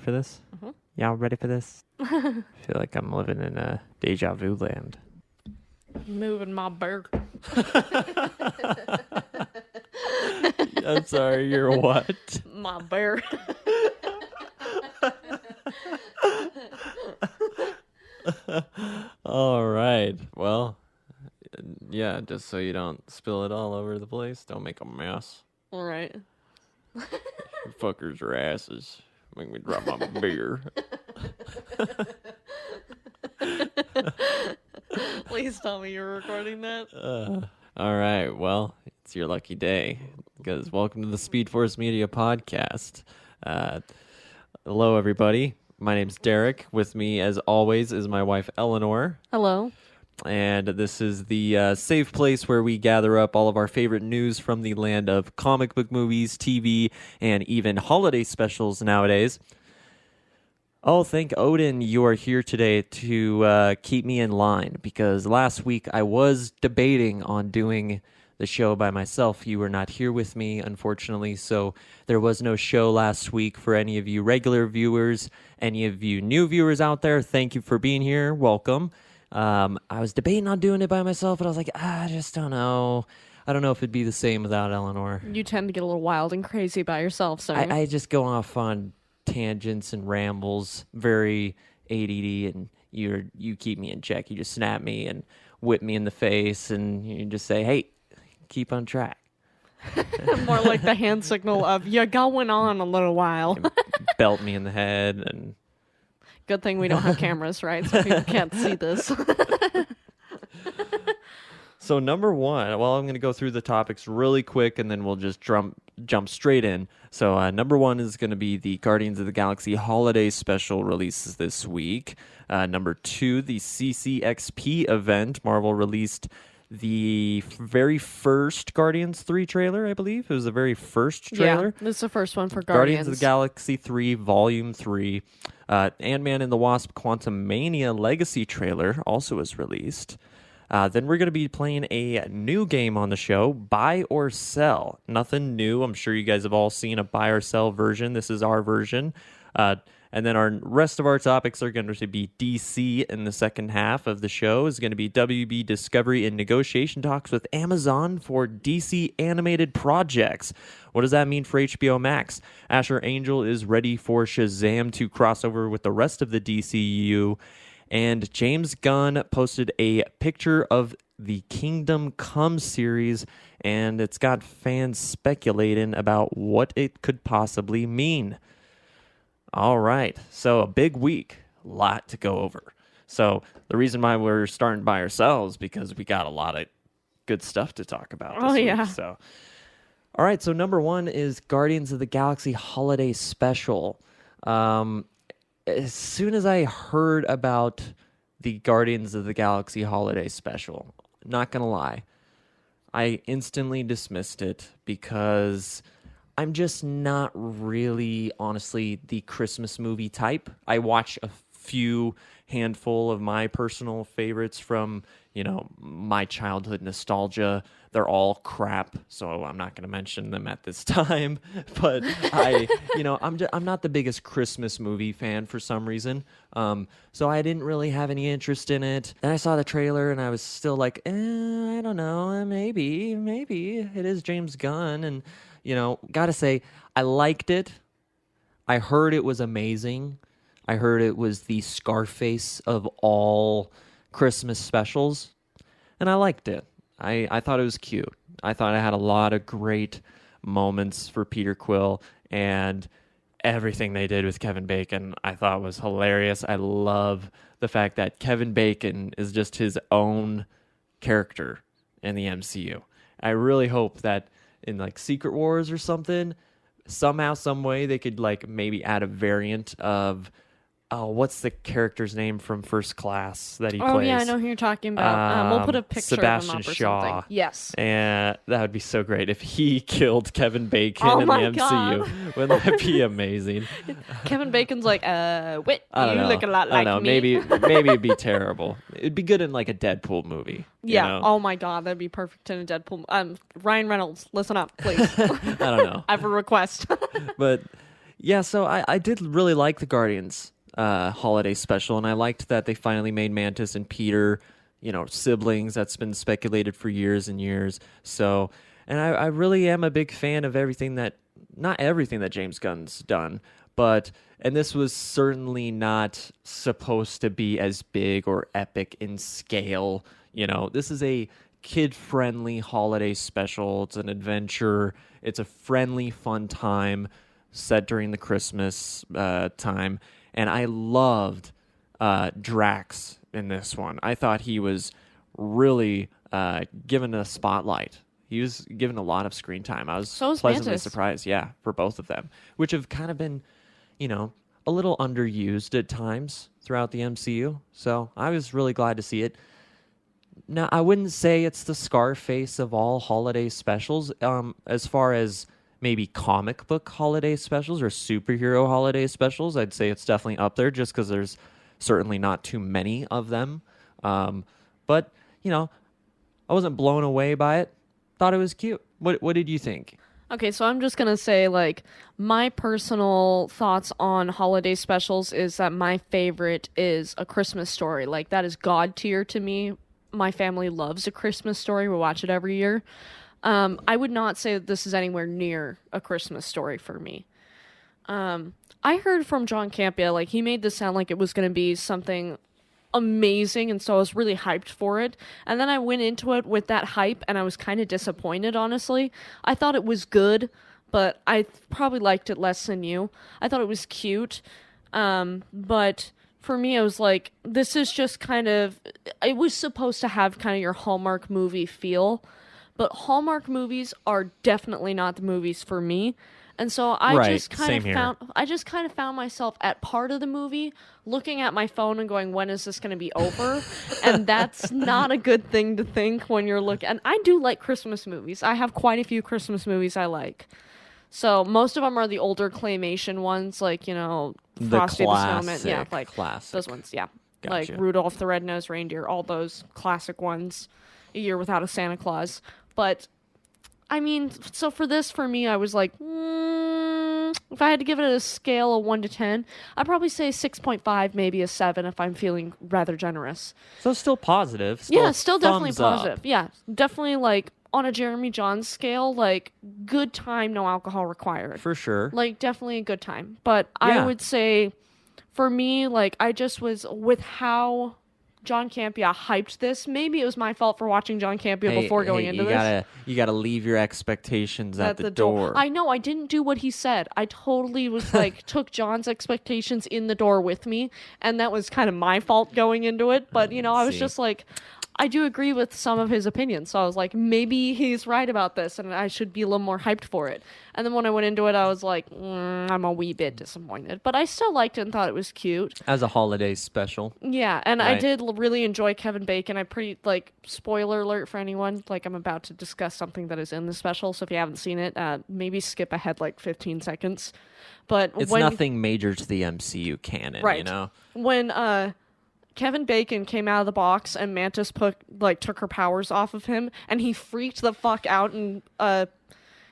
for this? Mm-hmm. Y'all ready for this? I feel like I'm living in a deja vu land. Moving my bear. I'm sorry, you're what? My bear. All right. Well, yeah, just so you don't spill it all over the place, don't make a mess. All right. You fuckers are asses. Make me drop my beer. Please tell me you're recording that. All right. Well, it's your lucky day because welcome to the Speed Force Media podcast. Hello, everybody. My name's Derek. With me, as always, is my wife, Elinor. Hello. And this is the safe place where we gather up all of our favorite news from the land of comic book movies, TV, and even holiday specials nowadays. Oh, thank Odin you are here today to keep me in line, because last week I was debating on doing the show by myself. You were not here with me, unfortunately, so there was no show last week for any of you regular viewers. Any of you new viewers out there, thank you for being here. Welcome. I was debating on doing it by myself, but I was like, I just don't know. I don't know if it'd be the same without Elinor. You tend to get a little wild and crazy by yourself, so I just go off on tangents and rambles, very ADD, and you keep me in check. You just snap me and whip me in the face, and you just say, hey, keep on track. more like the hand signal of, you're going on a little while. And belt me in the head, and Good thing we don't have cameras, right? So people can't see this. So number one, well, I'm going to go through the topics really quick, and then we'll just jump straight in. So number one is going to be the Guardians of the Galaxy holiday special releases this week. Number two, the CCXP event. Marvel released the very first Guardians 3 trailer, I believe. It was the very first trailer. Yeah, this is the first one for Guardians of the Galaxy 3 Volume 3. Ant-Man and the Wasp Quantumania Legacy trailer also was released. Then we're going to be playing a new game on the show, Buy or Sell. Nothing new. I'm sure you guys have all seen a Buy or Sell version. This is our version. And then our rest of our topics are going to be DC in the second half of the show. Is going to be WB Discovery in negotiation talks with Amazon for DC animated projects. What does that mean for HBO Max? Asher Angel is ready for Shazam to cross over with the rest of the DCU. And James Gunn posted a picture of the Kingdom Come series, and it's got fans speculating about what it could possibly mean. All right, so a big week, a lot to go over. So the reason why we're starting by ourselves because we got a lot of good stuff to talk about this week. So, all right, so number one is Guardians of the Galaxy Holiday Special. As soon as I heard about the Guardians of the Galaxy Holiday Special, not going to lie, I instantly dismissed it because I'm just not really, honestly, the Christmas movie type. I watch a few handful of my personal favorites from, my childhood nostalgia. They're all crap, so I'm not going to mention them at this time. But I'm not the biggest Christmas movie fan for some reason. So I didn't really have any interest in it. Then I saw the trailer, and I was still like, I don't know, maybe it is James Gunn, and gotta say, I liked it. I heard it was amazing. I heard it was the Scarface of all Christmas specials, and I liked it. I thought it was cute. I thought it had a lot of great moments for Peter Quill, and everything they did with Kevin Bacon I thought was hilarious. I love the fact that Kevin Bacon is just his own character in the MCU. I really hope that in Secret Wars or something, somehow, some way they could maybe add a variant of what's the character's name from First Class that he plays? Oh yeah, I know who you're talking about. We'll put a picture Sebastian of him up or Shaw. something. Yes. And that would be so great if he killed Kevin Bacon in the MCU. God. Wouldn't that be amazing? Wait, I don't you know. look a lot I like don't know. me. Maybe it'd be terrible. It'd be good in a Deadpool movie. Yeah. You know? Oh my God, that'd be perfect in a Deadpool. Ryan Reynolds, listen up, please. I don't know. I have a request. But Yeah, so I did really like the Guardians holiday special, and I liked that they finally made Mantis and Peter, siblings. That's been speculated for years and years. So, and I really am a big fan of not everything that James Gunn's done, and this was certainly not supposed to be as big or epic in scale. This is a kid-friendly holiday special. It's an adventure. It's a friendly, fun time set during the Christmas time, and I loved Drax in this one. I thought he was really given a spotlight. He was given a lot of screen time. I was So was pleasantly Mantis. surprised, for both of them, which have kind of been, a little underused at times throughout the MCU. So I was really glad to see it. Now, I wouldn't say it's the Scarface of all holiday specials, as far as maybe comic book holiday specials or superhero holiday specials. I'd say it's definitely up there just because there's certainly not too many of them. But, I wasn't blown away by it. Thought it was cute. What did you think? Okay, so I'm just gonna say, like, my personal thoughts on holiday specials is that my favorite is A Christmas Story. Like, that is God tier to me. My family loves A Christmas Story. We watch it every year. I would not say that this is anywhere near A Christmas Story for me. I heard from John Campea, like, he made this sound like it was going to be something amazing, and so I was really hyped for it. And then I went into it with that hype, and I was kind of disappointed, honestly. I thought it was good, but I probably liked it less than you. I thought it was cute, but for me, I was like, this is just kind of... It was supposed to have kind of your Hallmark movie feel, but Hallmark movies are definitely not the movies for me. And so I just kind of found myself at part of the movie looking at my phone and going, when is this going to be over? And that's not a good thing to think when you're looking. And I do like Christmas movies. I have quite a few Christmas movies I like. So most of them are the older claymation ones, like, Frosty the Snowman. Yeah, like classic. Those ones, yeah. Gotcha. Like Rudolph the Red-Nosed Reindeer, all those classic ones. A Year Without a Santa Claus. But I mean, so for me, I was like, if I had to give it a scale of 1 to 10, I'd probably say 6.5, maybe a 7 if I'm feeling rather generous. So still positive. Still definitely thumbs up. positive. Yeah, definitely like on a Jeremy Johns scale, like good time, no alcohol required. For sure. Like definitely a good time. But I would say for me, like I just was with how John Campea hyped this. Maybe it was my fault for watching John Campea before going into this. You gotta leave your expectations at the door. I know, I didn't do what he said. I totally was like, took John's expectations in the door with me, and that was kind of my fault going into it. But, I was just like, I do agree with some of his opinions. So I was like, maybe he's right about this, and I should be a little more hyped for it. And then when I went into it, I was like, I'm a wee bit disappointed. But I still liked it and thought it was cute. As a holiday special. Yeah, and Right. I did really enjoy Kevin Bacon. I spoiler alert for anyone, like I'm about to discuss something that is in the special. So if you haven't seen it, maybe skip ahead like 15 seconds. But It's nothing major to the MCU canon, right. When Kevin Bacon came out of the box and Mantis took her powers off of him, and he freaked the fuck out, and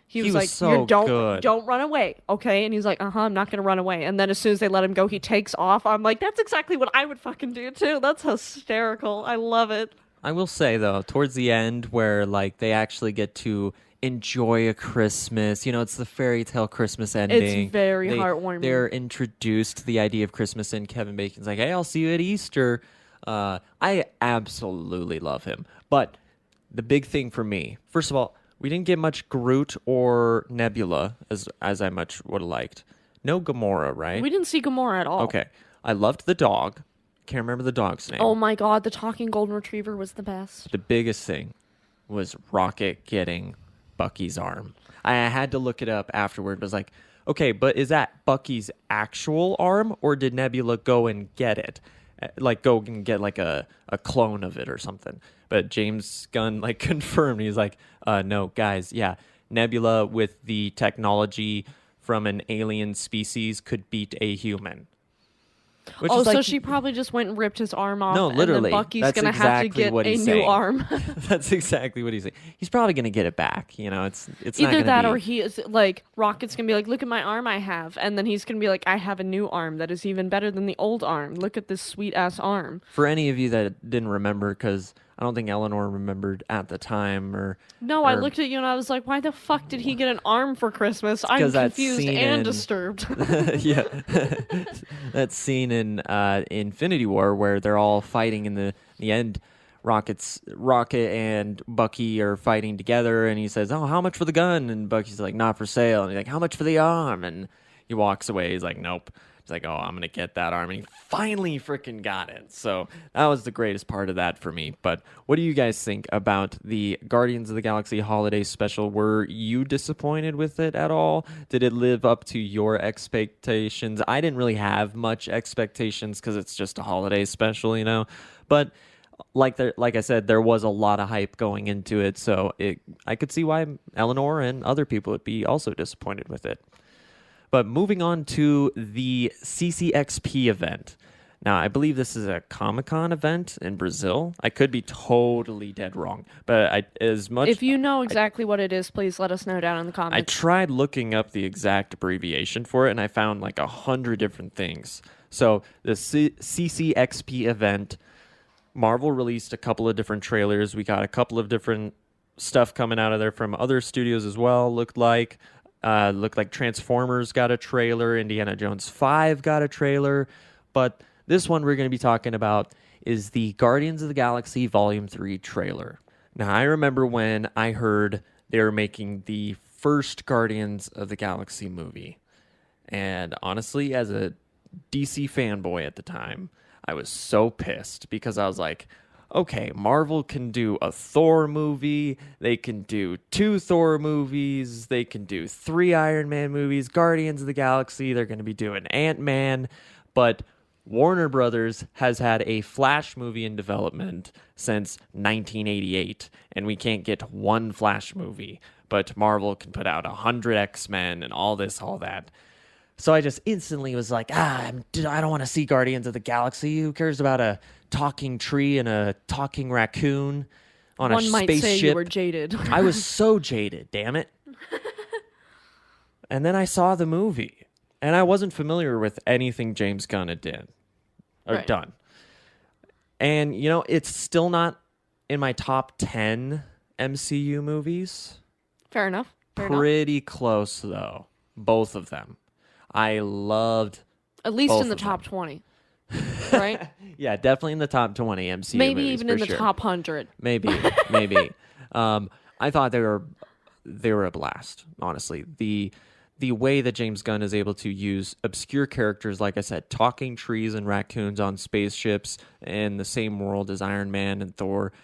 he was like, so good. Don't run away, okay? And he's like, I'm not gonna run away. And then as soon as they let him go, he takes off. I'm like, that's exactly what I would fucking do too. That's hysterical. I love it. I will say though, towards the end where like they actually get to enjoy a Christmas, it's the fairy tale Christmas ending. It's very heartwarming. They're introduced to the idea of Christmas, and Kevin Bacon's like, hey, I'll see you at Easter. I absolutely love him. But the big thing for me, first of all, we didn't get much Groot or Nebula as I much would have liked. No Gamora, right? We didn't see Gamora at all. Okay. I loved the dog. Can't remember the dog's name. Oh my god, the talking golden retriever was the best. The biggest thing was Rocket getting Bucky's arm. I had to look it up afterward. But I was like, okay, but is that Bucky's actual arm, or did Nebula go and get it? Like go and get like a clone of it or something? But James Gunn confirmed. He's like, no, guys, yeah, Nebula with the technology from an alien species could beat a human. Which Oh, is so like, she probably just went and ripped his arm off, no, and then literally, Bucky's that's gonna have to exactly get what a he's new saying. arm. That's exactly what he's saying. He's probably going to get it back. You know, it's not Either going to that, be. or he is like Rocket's gonna be like, "Look at my arm I have," and then he's gonna be like, "I have a new arm that is even better than the old arm. Look at this sweet ass arm." For any of you that didn't remember, because I don't think Elinor remembered at the time, No, I or looked at you and I was like, "Why the fuck did he get an arm for Christmas?" I'm 'cause that confused scene and in- disturbed. yeah, that scene in Infinity War where they're all fighting in the end. Rocket and Bucky are fighting together, and he says, "Oh, how much for the gun?" And Bucky's like, "Not for sale." And he's like, "How much for the arm?" And he walks away. He's like, "Nope." He's like, "Oh, I'm gonna get that arm," and he finally freaking got it. So that was the greatest part of that for me. But what do you guys think about the Guardians of the Galaxy Holiday Special? Were you disappointed with it at all? Did it live up to your expectations? I didn't really have much expectations because it's just a holiday special, you know. But like I said, there was a lot of hype going into it, so I could see why Elinor and other people would be also disappointed with it. But moving on to the CCXP event. Now, I believe this is a Comic-Con event in Brazil. I could be totally dead wrong, but If you know exactly what it is, please let us know down in the I comments. tried looking up the exact abbreviation for it, and I found like 100 different things. So the CCXP event, Marvel released a couple of different trailers. We got a couple of different stuff coming out of there from other studios as well. Looked like Transformers got a trailer. Indiana Jones 5 got a trailer. But this one we're going to be talking about is the Guardians of the Galaxy Volume 3 trailer. Now, I remember when I heard they were making the first Guardians of the Galaxy movie. And honestly, as a DC fanboy at the time, I was so pissed because I was like, okay, Marvel can do a Thor movie, they can do 2 Thor movies, they can do 3 Iron Man movies, Guardians of the Galaxy, they're going to be doing Ant-Man, but Warner Brothers has had a Flash movie in development since 1988, and we can't get one Flash movie, but Marvel can put out 100 X-Men and all this, all that. So I just instantly was like, I don't want to see Guardians of the Galaxy. Who cares about a talking tree and a talking raccoon on a One might spaceship? say you were jaded. I was so jaded, damn it. And then I saw the movie, and I wasn't familiar with anything James Gunn had done. And, you know, it's still not in my top 10 MCU movies. Fair enough. Pretty close, though. Both of them. I loved At least both in the of top them. 20. Right? Yeah, definitely in the top 20 MCU Maybe movies, even for in the sure. top 100. Maybe. I thought they were a blast, honestly. The way that James Gunn is able to use obscure characters, like I said, talking trees and raccoons on spaceships in the same world as Iron Man and Thor,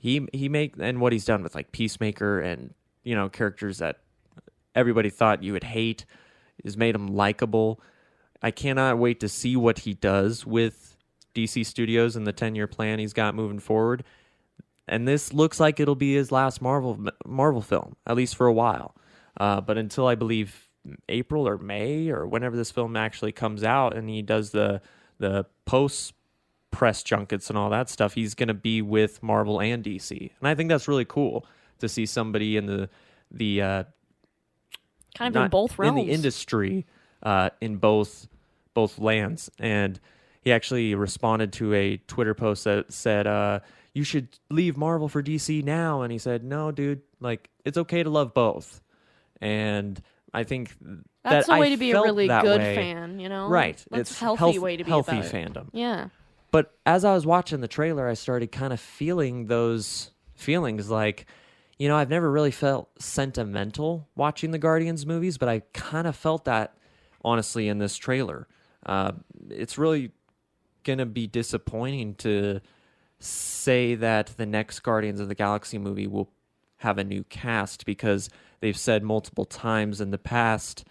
and what he's done with like Peacemaker and, you know, characters that everybody thought you would hate, has made him likable. I cannot wait to see what he does with DC Studios and the 10-year plan he's got moving forward. And this looks like it'll be his last Marvel film, at least for a while. But until I believe April or May or whenever this film actually comes out and he does the post press junkets and all that stuff, he's going to be with Marvel and DC. And I think that's really cool to see somebody in the kind of in both realms. In the industry, in both lands. And he actually responded to a Twitter post that said, you should leave Marvel for DC now. And he said, no, dude, like, it's okay to love both. And I think that's that a way I to be a felt really that good way. fan, you know? Right. That's It's a healthy way to be healthy about it. fandom. Yeah. But as I was watching the trailer, I started kind of feeling those feelings like, you know, I've never really felt sentimental watching the Guardians movies, but I kind of felt that, honestly, in this trailer. It's really going to be disappointing to say that the next Guardians of the Galaxy movie will have a new cast because they've said multiple times in the past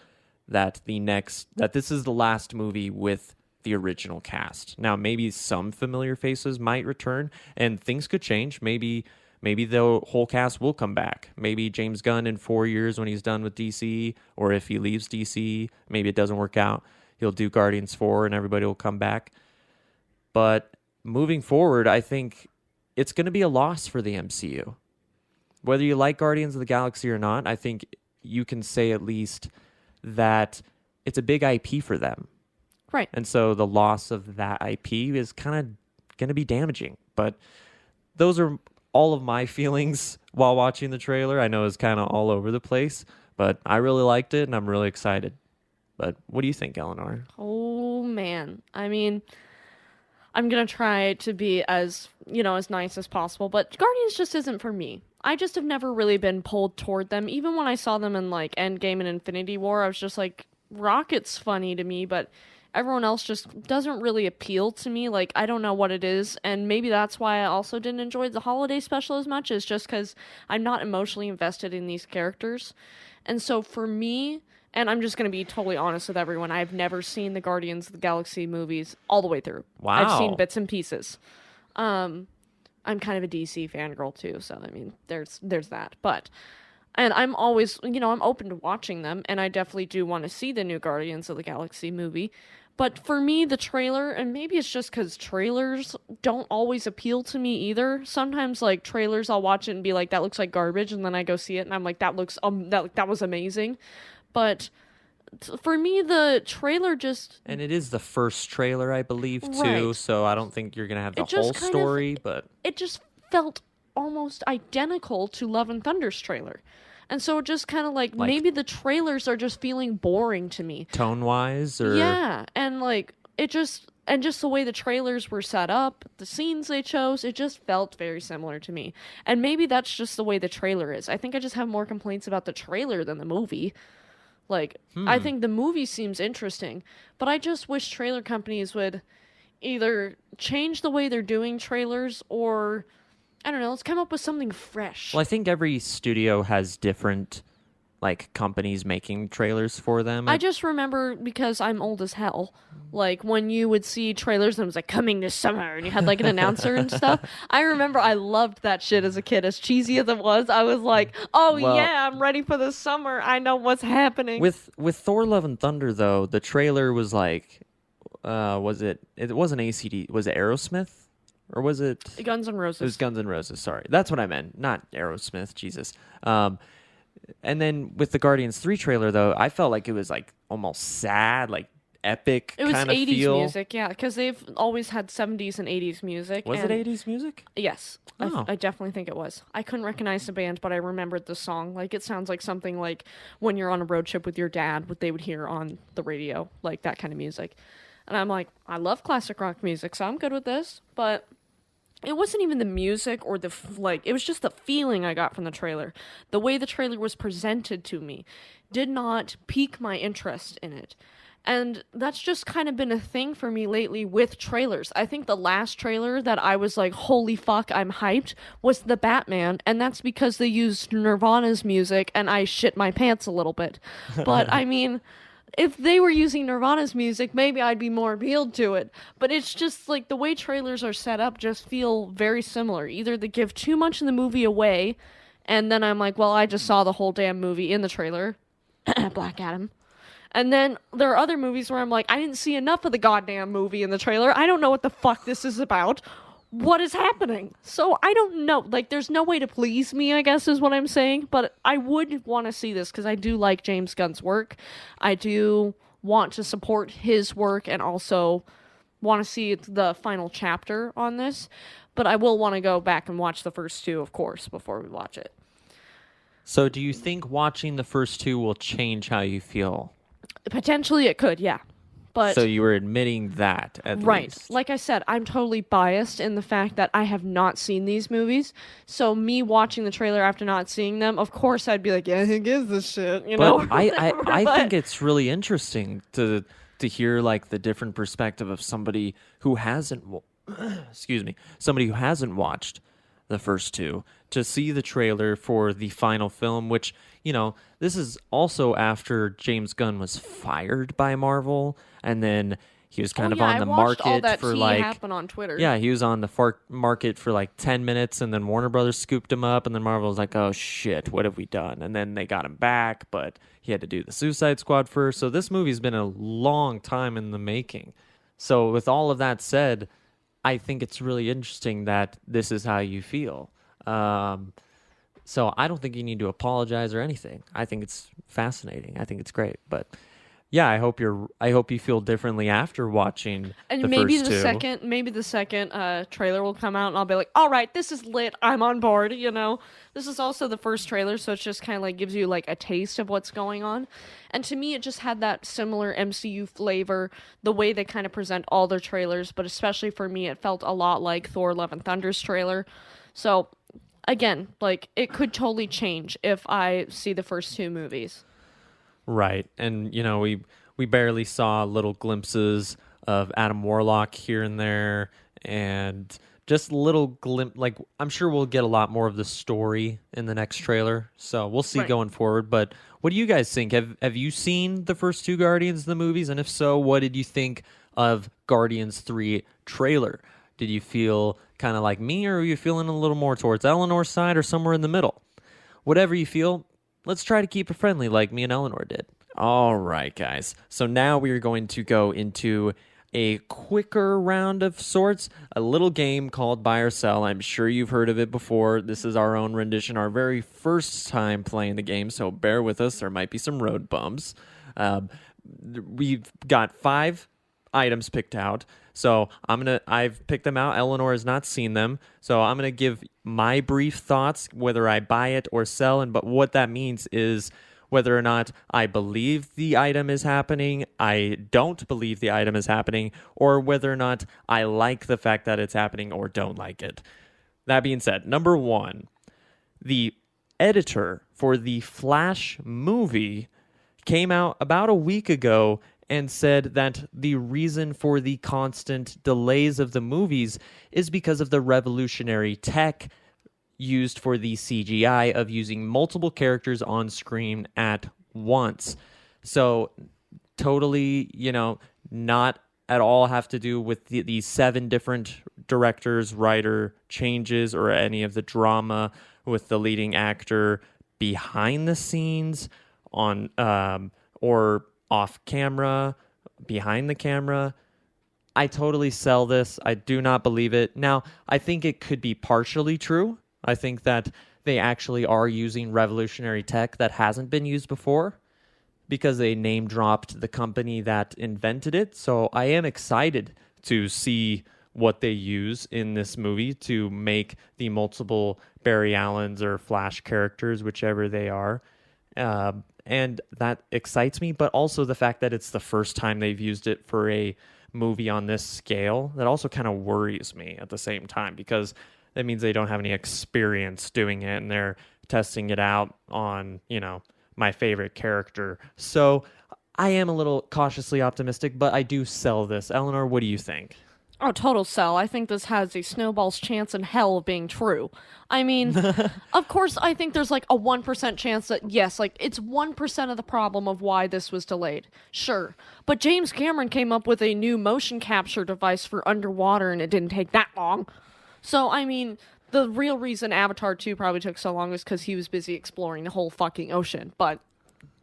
that this is the last movie with the original cast. Now, maybe some familiar faces might return, and things could change. Maybe the whole cast will come back. Maybe James Gunn in 4 years when he's done with DC, or if he leaves DC, maybe it doesn't work out. he'll do Guardians 4 and everybody will come back. But moving forward, I think it's going to be a loss for the MCU. Whether you like Guardians of the Galaxy or not, I think you can say at least that it's a big IP for them. Right. And so the loss of that IP is kind of going to be damaging. But those are all of my feelings while watching the trailer. I know it's kind of all over the place, but I really liked it and I'm really excited. But what do you think, Elinor? Oh, man. I mean, I'm going to try to be as, as nice as possible, but Guardians just isn't for me. I just have never really been pulled toward them. Even when I saw them in, like, Endgame and Infinity War, I was just like, Rocket's funny to me, but everyone else just doesn't really appeal to me. Like, I don't know what it is, and maybe that's why I also didn't enjoy the holiday special as much, is just because I'm not emotionally invested in these characters. And so for me, and I'm just going to be totally honest with everyone, I've never seen the Guardians of the Galaxy movies all the way through. Wow. I've seen bits and pieces. I'm kind of a DC fangirl too, so I mean, there's that. And I'm always, I'm open to watching them, and I definitely do want to see the new Guardians of the Galaxy movie. But for me, the trailer, and maybe it's just because trailers don't always appeal to me either. Sometimes, like, trailers, I'll watch it and be like, that looks like garbage, and then I go see it, and I'm like, that was amazing. But for me, the trailer just... And it is the first trailer, I believe, too, Right. so I don't think you're going to have the whole story, but... It just felt almost identical to Love and Thunder's trailer. And so it just kind of like, maybe the trailers are just feeling boring to me. Tone-wise, or... Yeah, and like, just the way the trailers were set up, the scenes they chose, it just felt very similar to me. And maybe that's just the way the trailer is. I think I just have more complaints about the trailer than the movie. Like, I think the movie seems interesting, but I just wish trailer companies would either change the way they're doing trailers, or, I don't know, let's come up with something fresh. Well, I think every studio has different, like, companies making trailers for them. I just remember, because I'm old as hell, like, when you would see trailers and it was like, coming this summer, and you had, like, an announcer and stuff. I remember I loved that shit as a kid. As cheesy as it was, I was like, oh, Well, yeah, I'm ready for the summer. I know what's happening. With Thor: Love and Thunder, though, the trailer was like, it wasn't ACD, was it Aerosmith? Or was it... Guns N' Roses. It was Guns N' Roses, sorry. That's what I meant, not Aerosmith, Jesus. And then with the Guardians 3 trailer, though, I felt like it was like almost sad, like epic kind of feel. It was 80s music, yeah, because they've always had 70s and 80s music. Was it 80s music? Yes. Oh. I definitely think it was. I couldn't recognize the band, but I remembered the song. Like, it sounds like something like when you're on a road trip with your dad, what they would hear on the radio, like that kind of music. And I'm like, I love classic rock music, so I'm good with this, but... It wasn't even the music or it was just the feeling I got from the trailer. The way the trailer was presented to me did not pique my interest in it. And that's just kind of been a thing for me lately with trailers. I think the last trailer that I was like, holy fuck, I'm hyped, was the Batman. And that's because they used Nirvana's music and I shit my pants a little bit. But I mean... If they were using Nirvana's music, maybe I'd be more appealed to it. But it's just like the way trailers are set up just feel very similar. Either they give too much in the movie away, and then I'm like, well, I just saw the whole damn movie in the trailer. Black Adam. And then there are other movies where I'm like, I didn't see enough of the goddamn movie in the trailer. I don't know what the fuck this is about. What is happening? So I don't know. Like, there's no way to please me, I guess is what I'm saying. But I would want to see this because I do like James Gunn's work. I do want to support his work and also want to see the final chapter on this. But I will want to go back and watch the first two, of course, before we watch it. So do you think watching the first two will change how you feel? Potentially it could, yeah. But so you were admitting that, at least. Like I said, I'm totally biased in the fact that I have not seen these movies. So me watching the trailer after not seeing them, of course I'd be like, yeah, who gives a shit, you know? I think it's really interesting to hear like the different perspective of somebody who hasn't somebody who hasn't watched the first two, to see the trailer for the final film, which, you know, this is also after James Gunn was fired by Marvel, and then He was kind Oh of yeah, on I the watched all market that for tea like happen on Twitter. yeah, he was on the market for like 10 minutes, and then Warner Brothers scooped him up, and then Marvel was like, oh shit, what have we done? And then they got him back, but he had to do the Suicide Squad first. So this movie's been a long time in the making. So with all of that said, I think it's really interesting that this is how you feel. So I don't think you need to apologize or anything. I think it's fascinating. I think it's great. But yeah, I hope you feel differently after watching And the first two. maybe the second trailer will come out, and I'll be like, "All right, this is lit. I'm on board." You know, this is also the first trailer, so it just kind of like gives you like a taste of what's going on. And to me, it just had that similar MCU flavor, the way they kind of present all their trailers. But especially for me, it felt a lot like Thor: Love and Thunder's trailer. So again, like it could totally change if I see the first two movies. Right. And you know, we barely saw little glimpses of Adam Warlock here and there, and just little like I'm sure we'll get a lot more of the story in the next trailer. So we'll see Right. going forward. But what do you guys think? Have you seen the first two Guardians of the movies? And if so, what did you think of Guardians 3 trailer? Did you feel kind of like me, or are you feeling a little more towards Elinor's side, or somewhere in the middle? Whatever you feel, let's try to keep it friendly like me and Elinor did. All right, guys. So now we are going to go into a quicker round of sorts, a little game called Buy or Sell. I'm sure you've heard of it before. This is our own rendition, our very first time playing the game, so bear with us. There might be some road bumps. We've got 5 items picked out. So I've picked them out. Elinor has not seen them. So I'm gonna give my brief thoughts, whether I buy it or sell, but what that means is whether or not I believe the item is happening, I don't believe the item is happening, or whether or not I like the fact that it's happening or don't like it. That being said, number 1, the editor for the Flash movie came out about a week ago and said that the reason for the constant delays of the movies is because of the revolutionary tech used for the CGI of using multiple characters on screen at once. So totally, not at all have to do with the 7 different directors, writer changes, or any of the drama with the leading actor behind the scenes on or off camera, behind the camera. I totally sell this. I do not believe it. Now, I think it could be partially true. I think that they actually are using revolutionary tech that hasn't been used before because they name dropped the company that invented it. So I am excited to see what they use in this movie to make the multiple Barry Allens or Flash characters, whichever they are. And that excites me, but also the fact that it's the first time they've used it for a movie on this scale, that also kind of worries me at the same time, because that means they don't have any experience doing it and they're testing it out on, my favorite character. So I am a little cautiously optimistic, but I do sell this. Elinor, what do you think? Oh, total sell. I think this has a snowball's chance in hell of being true. I mean, of course, I think there's like a 1% chance that, yes, like it's 1% of the problem of why this was delayed. Sure. But James Cameron came up with a new motion capture device for underwater and it didn't take that long. So, I mean, the real reason Avatar 2 probably took so long is because he was busy exploring the whole fucking ocean. But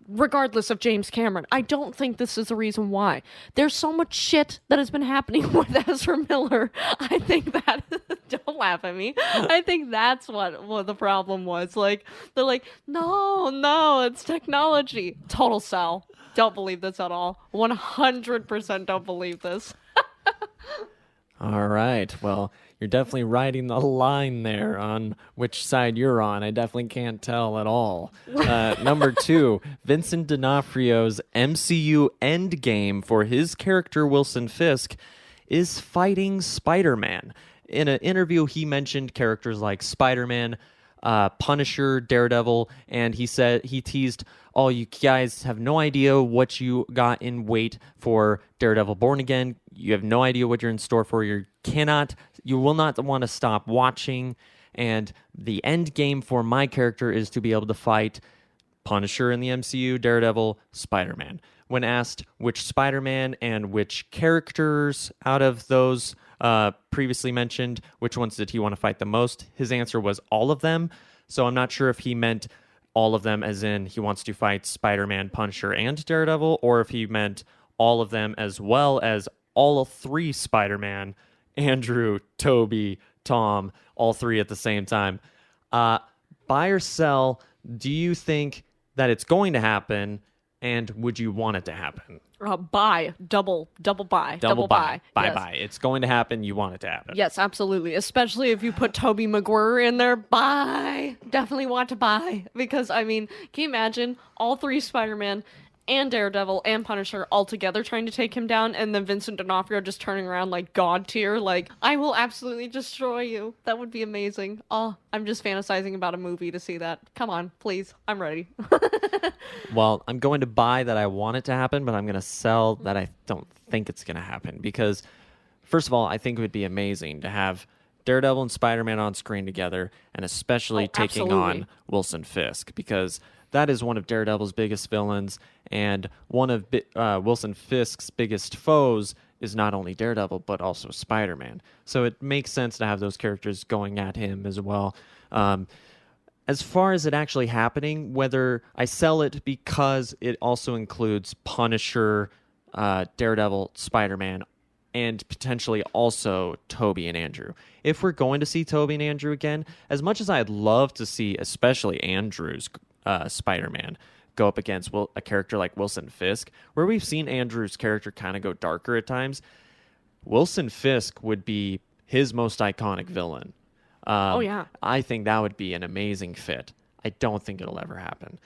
regardless of James Cameron, I don't think this is the reason why. There's so much shit that has been happening with Ezra Miller. I think that don't laugh at me. I think that's what the problem was. Like, they're like, no, it's technology. Total sell. Don't believe this at all. 100% don't believe this. All right. Well, you're definitely riding the line there on which side you're on. I definitely can't tell at all. Number 2, Vincent D'Onofrio's MCU Endgame for his character Wilson Fisk is fighting Spider-Man. In an interview, he mentioned characters like Spider-Man, Punisher, Daredevil, and he teased, "Oh, you guys have no idea what you got in wait for Daredevil Born Again. You have no idea what you're in store for. You will not want to stop watching. And the end game for my character is to be able to fight Punisher in the MCU, Daredevil, Spider-Man. When asked which Spider-Man and which characters out of those previously mentioned, which ones did he want to fight the most, his answer was all of them. So I'm not sure if he meant all of them as in he wants to fight Spider-Man, Punisher, and Daredevil, or if he meant all of them as well as all 3 Spider-Man, Andrew, Toby, Tom, all 3 at the same time. Buy or sell, do you think that it's going to happen, and would you want it to happen? Buy. Double buy. Double buy. Buy. It's going to happen. You want it to happen. Yes, absolutely. Especially if you put Tobey Maguire in there. Buy. Definitely want to buy. Because, I mean, can you imagine all 3 Spider-Man and Daredevil and Punisher all together trying to take him down, and then Vincent D'Onofrio just turning around like God tier, like, I will absolutely destroy you. That would be amazing. Oh, I'm just fantasizing about a movie to see that. Come on, please. I'm ready. Well, I'm going to buy that I want it to happen, but I'm going to sell that I don't think it's going to happen. Because, first of all, I think it would be amazing to have Daredevil and Spider-Man on screen together, and especially taking on Wilson Fisk, because that is one of Daredevil's biggest villains, and one of Wilson Fisk's biggest foes is not only Daredevil, but also Spider-Man. So it makes sense to have those characters going at him as well. As far as it actually happening, whether I sell it because it also includes Punisher, Daredevil, Spider-Man, and potentially also Toby and Andrew. If we're going to see Toby and Andrew again, as much as I'd love to see especially Andrew's Spider-Man go up against a character like Wilson Fisk, where we've seen Andrew's character kind of go darker at times, Wilson Fisk would be his most iconic villain. I think that would be an amazing fit. I don't think it'll ever happen.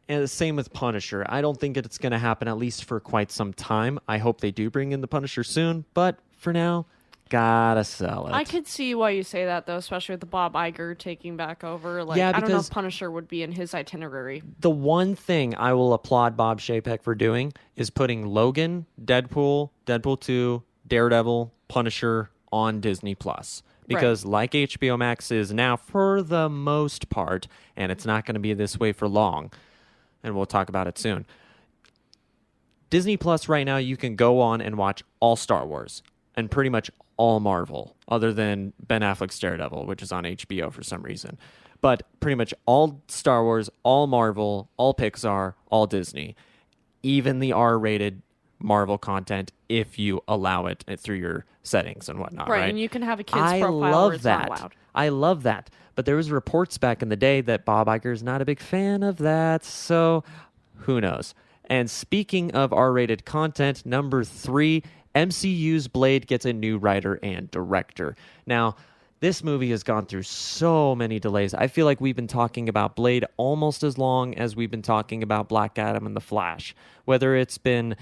And the same with Punisher. I don't think it's going to happen, at least for quite some time. I hope they do bring in the Punisher soon, but for now, gotta sell it. I could see why you say that, though, especially with the Bob Iger taking back over. Like, yeah, I don't know if Punisher would be in his itinerary. The one thing I will applaud Bob Chapek for doing is putting Logan, Deadpool, Deadpool 2, Daredevil, Punisher on Disney+. Because like HBO Max is now for the most part, and it's not going to be this way for long, and we'll talk about it soon. Disney Plus right now, you can go on and watch all Star Wars and pretty much all Marvel, other than Ben Affleck's Daredevil, which is on HBO for some reason. But pretty much all Star Wars, all Marvel, all Pixar, all Disney. Even the R-rated Marvel content, if you allow it through your settings and whatnot, right? And you can have a kid's profile where it's not allowed. I love that. But there was reports back in the day that Bob Iger is not a big fan of that, so who knows? And speaking of R-rated content, number 3, MCU's Blade gets a new writer and director. Now, this movie has gone through so many delays. I feel like we've been talking about Blade almost as long as we've been talking about Black Adam and The Flash. Whether it's been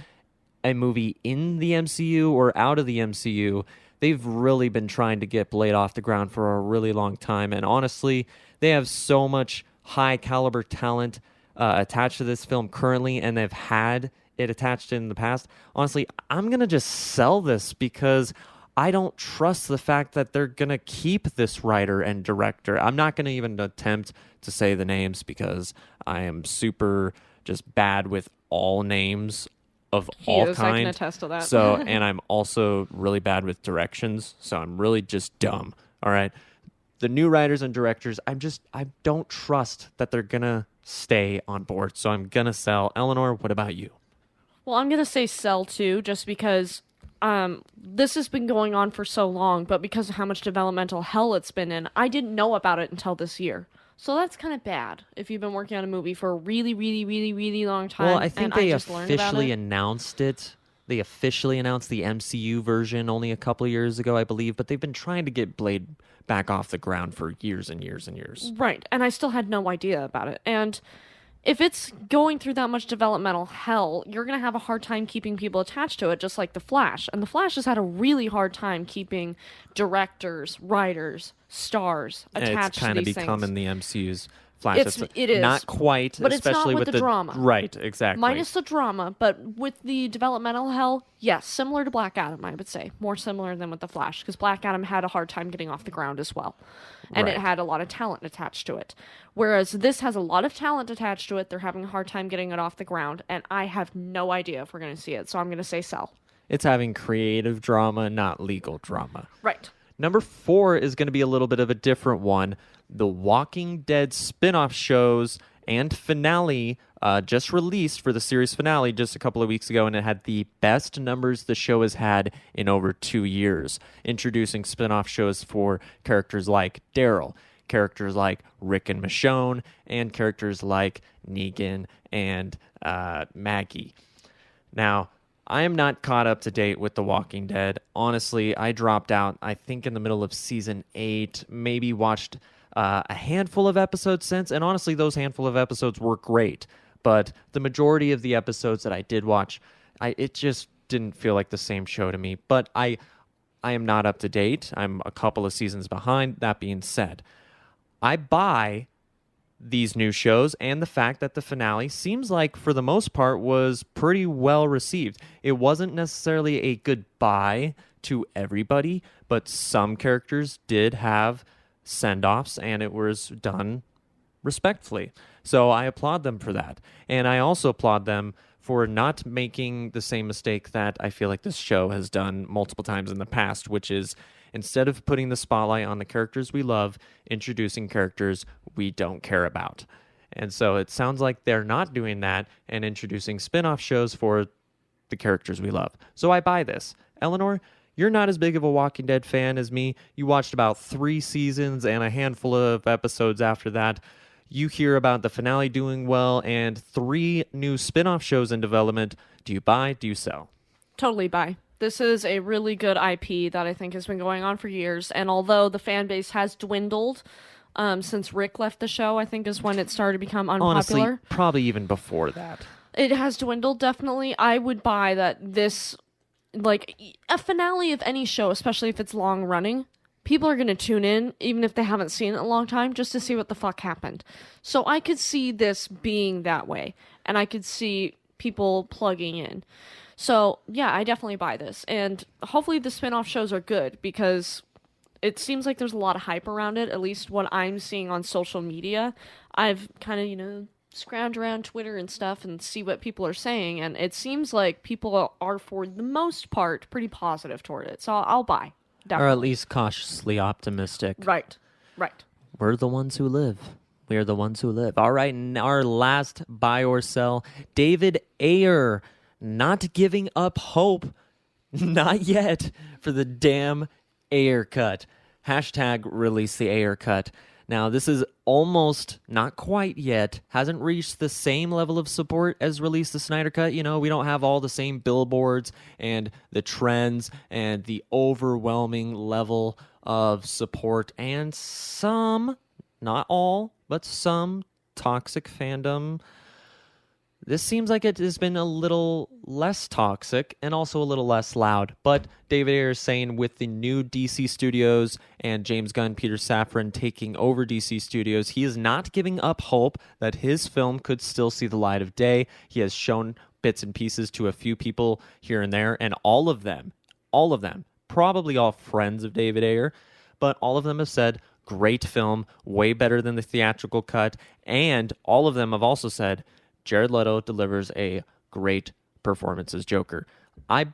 a movie in the MCU or out of the MCU, they've really been trying to get Blade off the ground for a really long time. And honestly, they have so much high caliber talent attached to this film currently, and they've had it attached in the past. Honestly, I'm going to just sell this because I don't trust the fact that they're going to keep this writer and director. I'm not going to even attempt to say the names because I am super just bad with all names of all kinds. I can attest to that. So, and I'm also really bad with directions, so I'm really just dumb. All right. The new writers and directors, I don't trust that they're gonna stay on board. So I'm gonna sell. Elinor, what about you? Well, I'm gonna say sell too, just because this has been going on for so long, but because of how much developmental hell it's been in, I didn't know about it until this year. So that's kind of bad if you've been working on a movie for a really, really, really, really long time. Well, I think they officially announced it. They officially announced the MCU version only a couple of years ago, I believe, but they've been trying to get Blade back off the ground for years and years and years. Right, and I still had no idea about it. And if it's going through that much developmental hell, you're going to have a hard time keeping people attached to it, just like The Flash. And The Flash has had a really hard time keeping directors, writers, stars attached to these things. It's kind of becoming the MCU's Flash. It is not quite, but it's not especially with the drama. Right, exactly. Minus the drama, but with the developmental hell, yes, similar to Black Adam, I would say. More similar than with the Flash, because Black Adam had a hard time getting off the ground as well. And Right. it had a lot of talent attached to it. Whereas this has a lot of talent attached to it. They're having a hard time getting it off the ground, and I have no idea if we're going to see it, so I'm going to say sell. It's having creative drama, not legal drama. Right. Number 4 is going to be a little bit of a different one. The Walking Dead spin-off shows and finale just released for the series finale just a couple of weeks ago, and it had the best numbers the show has had in over 2 years, introducing spin-off shows for characters like Daryl, characters like Rick and Michonne, and characters like Negan and Maggie. Now, I am not caught up to date with The Walking Dead. Honestly, I dropped out, I think, in the middle of season 8, maybe watched a handful of episodes since, and honestly, those handful of episodes were great. But the majority of the episodes that I did watch, it just didn't feel like the same show to me. But I am not up to date. I'm a couple of seasons behind. That being said, I buy these new shows and the fact that the finale seems like, for the most part, was pretty well received. It wasn't necessarily a goodbye to everybody, but some characters did have send-offs, and it was done respectfully. So I applaud them for that. And I also applaud them for not making the same mistake that I feel like this show has done multiple times in the past, which is, instead of putting the spotlight on the characters we love, introducing characters we don't care about. And so it sounds like they're not doing that and introducing spin-off shows for the characters we love. So I buy this. Elinor, you're not as big of a Walking Dead fan as me. You watched about 3 seasons and a handful of episodes after that. You hear about the finale doing well and 3 new spin-off shows in development. Do you buy? Do you sell? Totally buy. This is a really good IP that I think has been going on for years, and although the fan base has dwindled since Rick left the show, I think is when it started to become unpopular. Honestly, probably even before that. It has dwindled, definitely. I would buy that this, like, a finale of any show, especially if it's long running, people are going to tune in, even if they haven't seen it in a long time, just to see what the fuck happened. So I could see this being that way, and I could see people plugging in. So, yeah, I definitely buy this. And hopefully the spin-off shows are good, because it seems like there's a lot of hype around it, at least what I'm seeing on social media. I've kind of, scrounged around Twitter and stuff and see what people are saying, and it seems like people are, for the most part, pretty positive toward it. So I'll buy. Definitely. Or at least cautiously optimistic. Right. We're the ones who live. We are the ones who live. All right, and our last buy or sell, David Ayer, not giving up hope, not yet, for the damn Ayer cut. Hashtag release the Ayer cut. Now, this is almost, not quite yet, hasn't reached the same level of support as Release the Snyder Cut. We don't have all the same billboards and the trends and the overwhelming level of support and some, not all, but some toxic fandom. This seems like it has been a little less toxic and also a little less loud. But David Ayer is saying, with the new DC Studios and James Gunn, Peter Safran taking over DC Studios, he is not giving up hope that his film could still see the light of day. He has shown bits and pieces to a few people here and there, and all of them, probably all friends of David Ayer, but all of them have said, great film, way better than the theatrical cut, and all of them have also said, Jared Leto delivers a great performance as Joker. I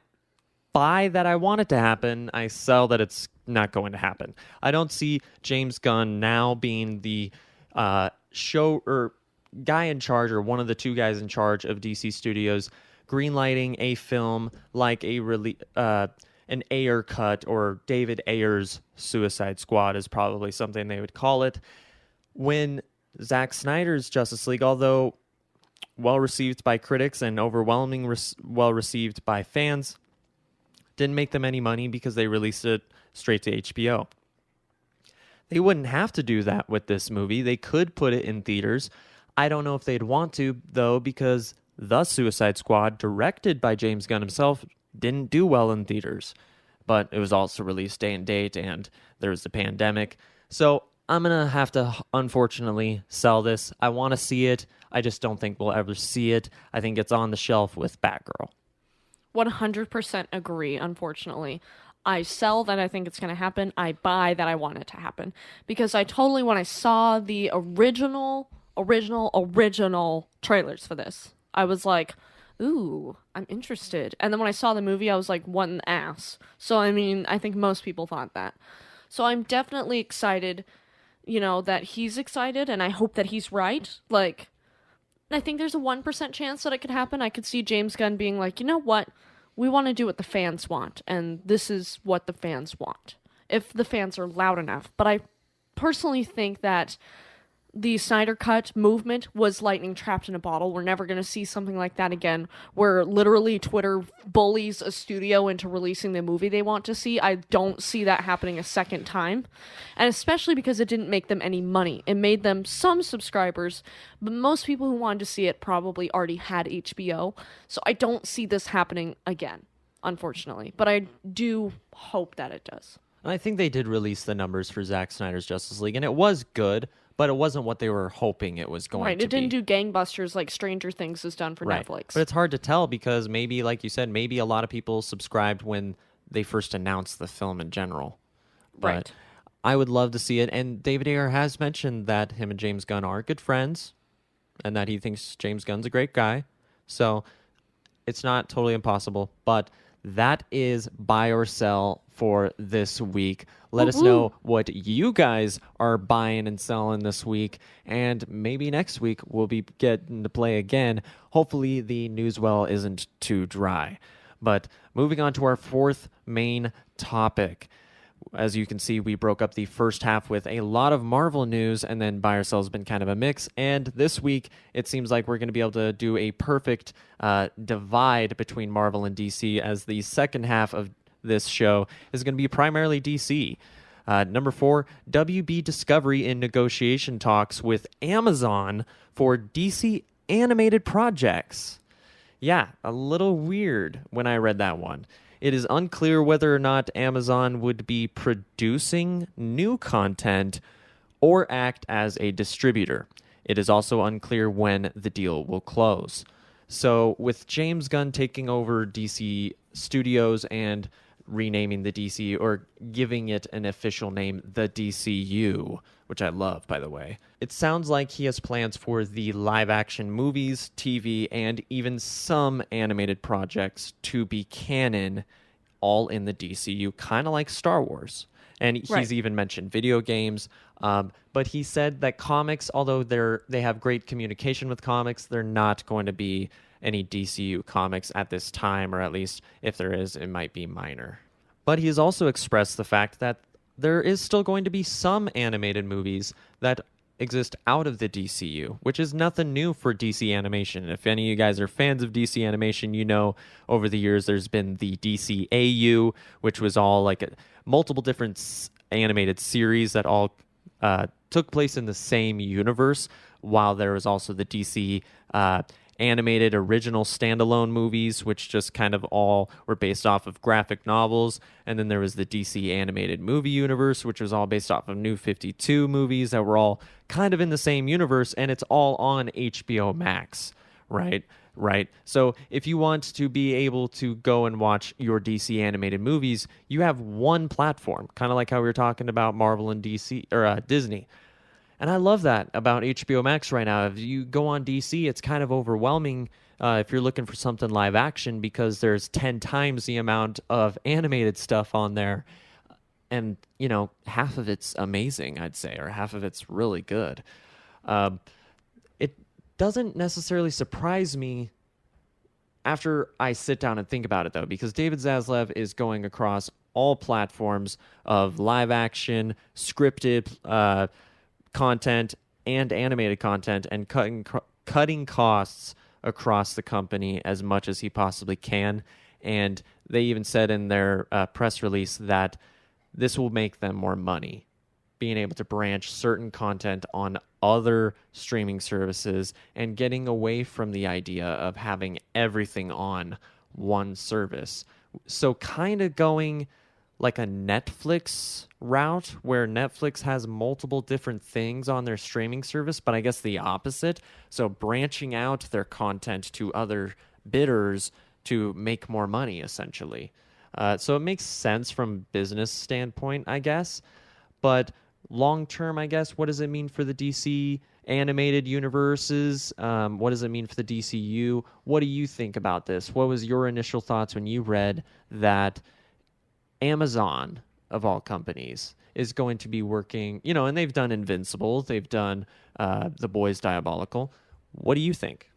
buy that I want it to happen. I sell that it's not going to happen. I don't see James Gunn now being the show or guy in charge, or one of the 2 guys in charge of DC Studios, greenlighting a film like an Ayer cut, or David Ayer's Suicide Squad is probably something they would call it. When Zack Snyder's Justice League, although well-received by critics and overwhelming well-received by fans, didn't make them any money because they released it straight to HBO. They wouldn't have to do that with this movie. They could put it in theaters. I don't know if they'd want to, though, because The Suicide Squad, directed by James Gunn himself, didn't do well in theaters. But it was also released day and date, and there was the pandemic. So I'm going to have to, unfortunately, sell this. I want to see it. I just don't think we'll ever see it. I think it's on the shelf with Batgirl. 100% agree, unfortunately. I sell that I think it's going to happen. I buy that I want it to happen. Because I totally, when I saw the original trailers for this, I was like, ooh, I'm interested. And then when I saw the movie, I was like, what an ass. So, I mean, I think most people thought that. So I'm definitely excited, that he's excited, and I hope that he's right. Like, I think there's a 1% chance that it could happen. I could see James Gunn being like, you know what? We want to do what the fans want, and this is what the fans want. If the fans are loud enough. But I personally think that the Snyder Cut movement was lightning trapped in a bottle. We're never going to see something like that again, where literally Twitter bullies a studio into releasing the movie they want to see. I don't see that happening a second time, and especially because it didn't make them any money. It made them some subscribers, but most people who wanted to see it probably already had HBO, so I don't see this happening again, unfortunately, but I do hope that it does. And I think they did release the numbers for Zack Snyder's Justice League, and it was good, but it wasn't what they were hoping it was going to be. Right, it didn't do gangbusters like Stranger Things has done for Netflix. But it's hard to tell because maybe, like you said, maybe a lot of people subscribed when they first announced the film in general. But I would love to see it, and David Ayer has mentioned that him and James Gunn are good friends, and that he thinks James Gunn's a great guy. So it's not totally impossible, but that is buy or sell for this week. Let us know what you guys are buying and selling this week, and maybe next week we'll be getting to play again. Hopefully the news well isn't too dry. But moving on to our fourth main topic. As you can see, we broke up the first half with a lot of Marvel news, and then buy or sell has been kind of a mix. And this week, it seems like we're going to be able to do a perfect divide between Marvel and DC, as the second half of this show is going to be primarily DC. Number 4, WB Discovery in negotiation talks with Amazon for DC animated projects. Yeah, a little weird when I read that one. It is unclear whether or not Amazon would be producing new content or act as a distributor. It is also unclear when the deal will close. So with James Gunn taking over DC Studios and renaming the DC, or giving it an official name, the DCU, which I love, by the way, it sounds like he has plans for the live-action movies, TV, and even some animated projects to be canon, all in the DCU, kind of like Star Wars. And he's even mentioned video games, but he said that comics, although they have great communication with comics, they're not going to be any DCU comics at this time, or at least if there is, it might be minor. But he has also expressed the fact that there is still going to be some animated movies that exist out of the DCU, which is nothing new for DC animation. If any of you guys are fans of DC animation, you know over the years there's been the DCAU, which was all like multiple different animated series that all took place in the same universe, while there was also the DC animated original standalone movies, which just kind of all were based off of graphic novels. And then there was the DC animated movie universe, which was all based off of New 52 movies that were all kind of in the same universe, and it's all on HBO Max, right? So if you want to be able to go and watch your DC animated movies, you have one platform, kind of like how we were talking about Marvel and DC, or Disney. And I love that about HBO Max right now. If you go on DC, it's kind of overwhelming if you're looking for something live action, because there's 10 times the amount of animated stuff on there. And, half of it's amazing, I'd say, or half of it's really good. It doesn't necessarily surprise me after I sit down and think about it, though, because David Zaslav is going across all platforms of live action, scripted content, and animated content, and cutting costs across the company as much as he possibly can. And they even said in their press release that this will make them more money, being able to branch certain content on other streaming services and getting away from the idea of having everything on one service. So kind of going like a Netflix route where Netflix has multiple different things on their streaming service, but I guess the opposite. So branching out their content to other bidders to make more money, essentially. So it makes sense from a business standpoint, I guess. But long term, I guess, what does it mean for the DC animated universes? What does it mean for the DCU? What do you think about this? What was your initial thoughts when you read that Amazon, of all companies, is going to be working, and they've done Invincible, they've done The Boys Diabolical. What do you think?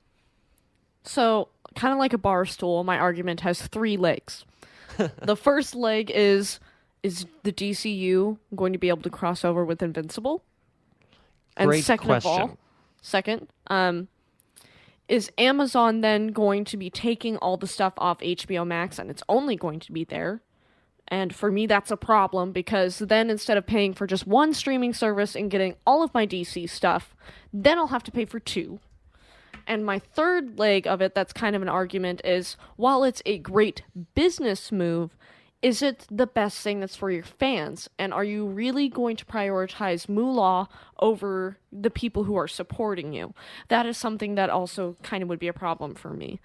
So, kind of like a bar stool, my argument has three legs. The first leg is the DCU going to be able to cross over with Invincible? And Great second question. Is Amazon then going to be taking all the stuff off HBO Max and it's only going to be there? And for me, that's a problem because then instead of paying for just one streaming service and getting all of my DC stuff, then I'll have to pay for two. And my third leg of it, that's kind of an argument, is while it's a great business move, is it the best thing that's for your fans? And are you really going to prioritize moolah over the people who are supporting you? That is something that also kind of would be a problem for me.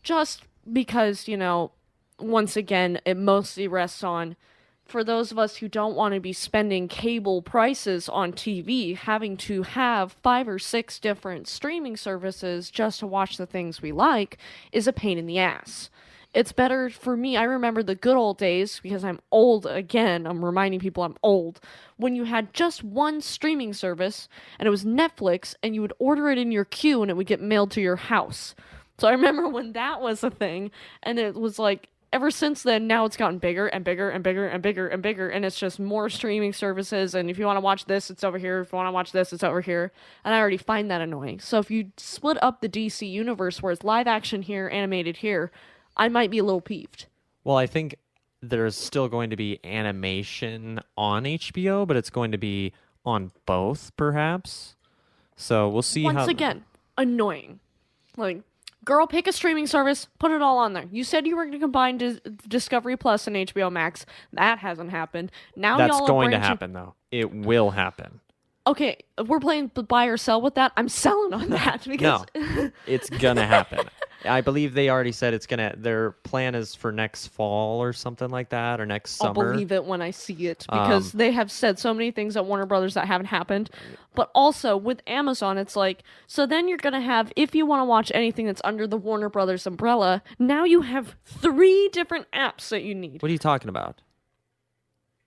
Just because, once again, it mostly rests on, for those of us who don't want to be spending cable prices on TV, having to have 5 or 6 different streaming services just to watch the things we like is a pain in the ass. It's better for me. I remember the good old days, because I'm old again. I'm reminding people I'm old. When you had just one streaming service, and it was Netflix, and you would order it in your queue, and it would get mailed to your house. So I remember when that was a thing, and it was like, ever since then, now it's gotten bigger and bigger and bigger and bigger and bigger, and it's just more streaming services, and if you want to watch this, it's over here. If you want to watch this, it's over here. And I already find that annoying. So if you split up the DC universe, where it's live action here, animated here, I might be a little peeved. Well, I think there's still going to be animation on HBO, but it's going to be on both, perhaps. So we'll see. Once again, annoying. Like, girl, pick a streaming service, put it all on there. You said you were going to combine Discovery Plus and HBO Max. That hasn't happened. Now That's y'all going to happen, though. It will happen. Okay, if we're playing buy or sell with that, I'm selling on that because No, it's gonna happen. I believe they already said their plan is for next fall or something like that, or next summer. I'll believe it when I see it because they have said so many things at Warner Brothers that haven't happened. But also with Amazon, it's like, so then you're going to have, if you want to watch anything that's under the Warner Brothers umbrella, now you have 3 different apps that you need. What are you talking about?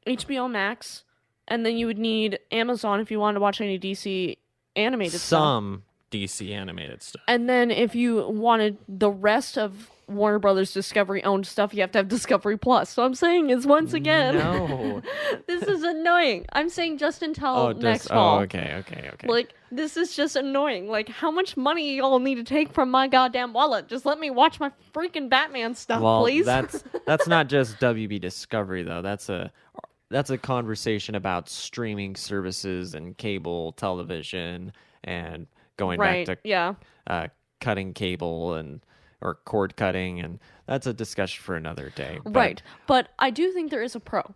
HBO Max, and then you would need Amazon if you wanted to watch any DC animated stuff. Some DC animated stuff. And then if you wanted the rest of Warner Brothers Discovery owned stuff, you have to have Discovery Plus. So I'm saying is once again, no, this is annoying. I'm saying just until next fall. Oh, okay. Like, this is just annoying. Like, how much money y'all need to take from my goddamn wallet? Just let me watch my freaking Batman stuff, please. That's not just WB Discovery though. That's a conversation about streaming services and cable television and going back to cutting cable or cord cutting, and that's a discussion for another day. Right. But I do think there is a pro.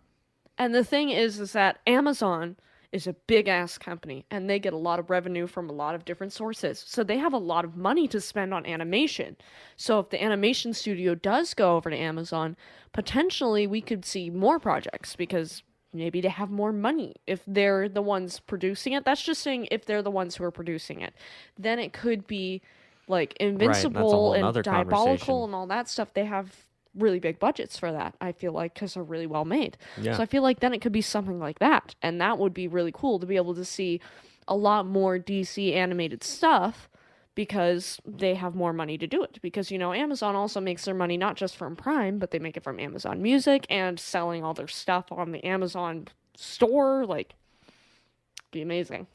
And the thing is that Amazon is a big-ass company, and they get a lot of revenue from a lot of different sources. So they have a lot of money to spend on animation. So if the animation studio does go over to Amazon, potentially we could see more projects, because maybe they have more money if they're the ones producing it. That's just saying if they're the ones who are producing it. Then it could be like Invincible and Diabolical and all that stuff. They have really big budgets for that, I feel like, because they're really well made. Yeah. So I feel like then it could be something like that. And that would be really cool to be able to see a lot more DC animated stuff because they have more money to do it. Because, Amazon also makes their money not just from Prime, but they make it from Amazon Music and selling all their stuff on the Amazon store. Like, be amazing.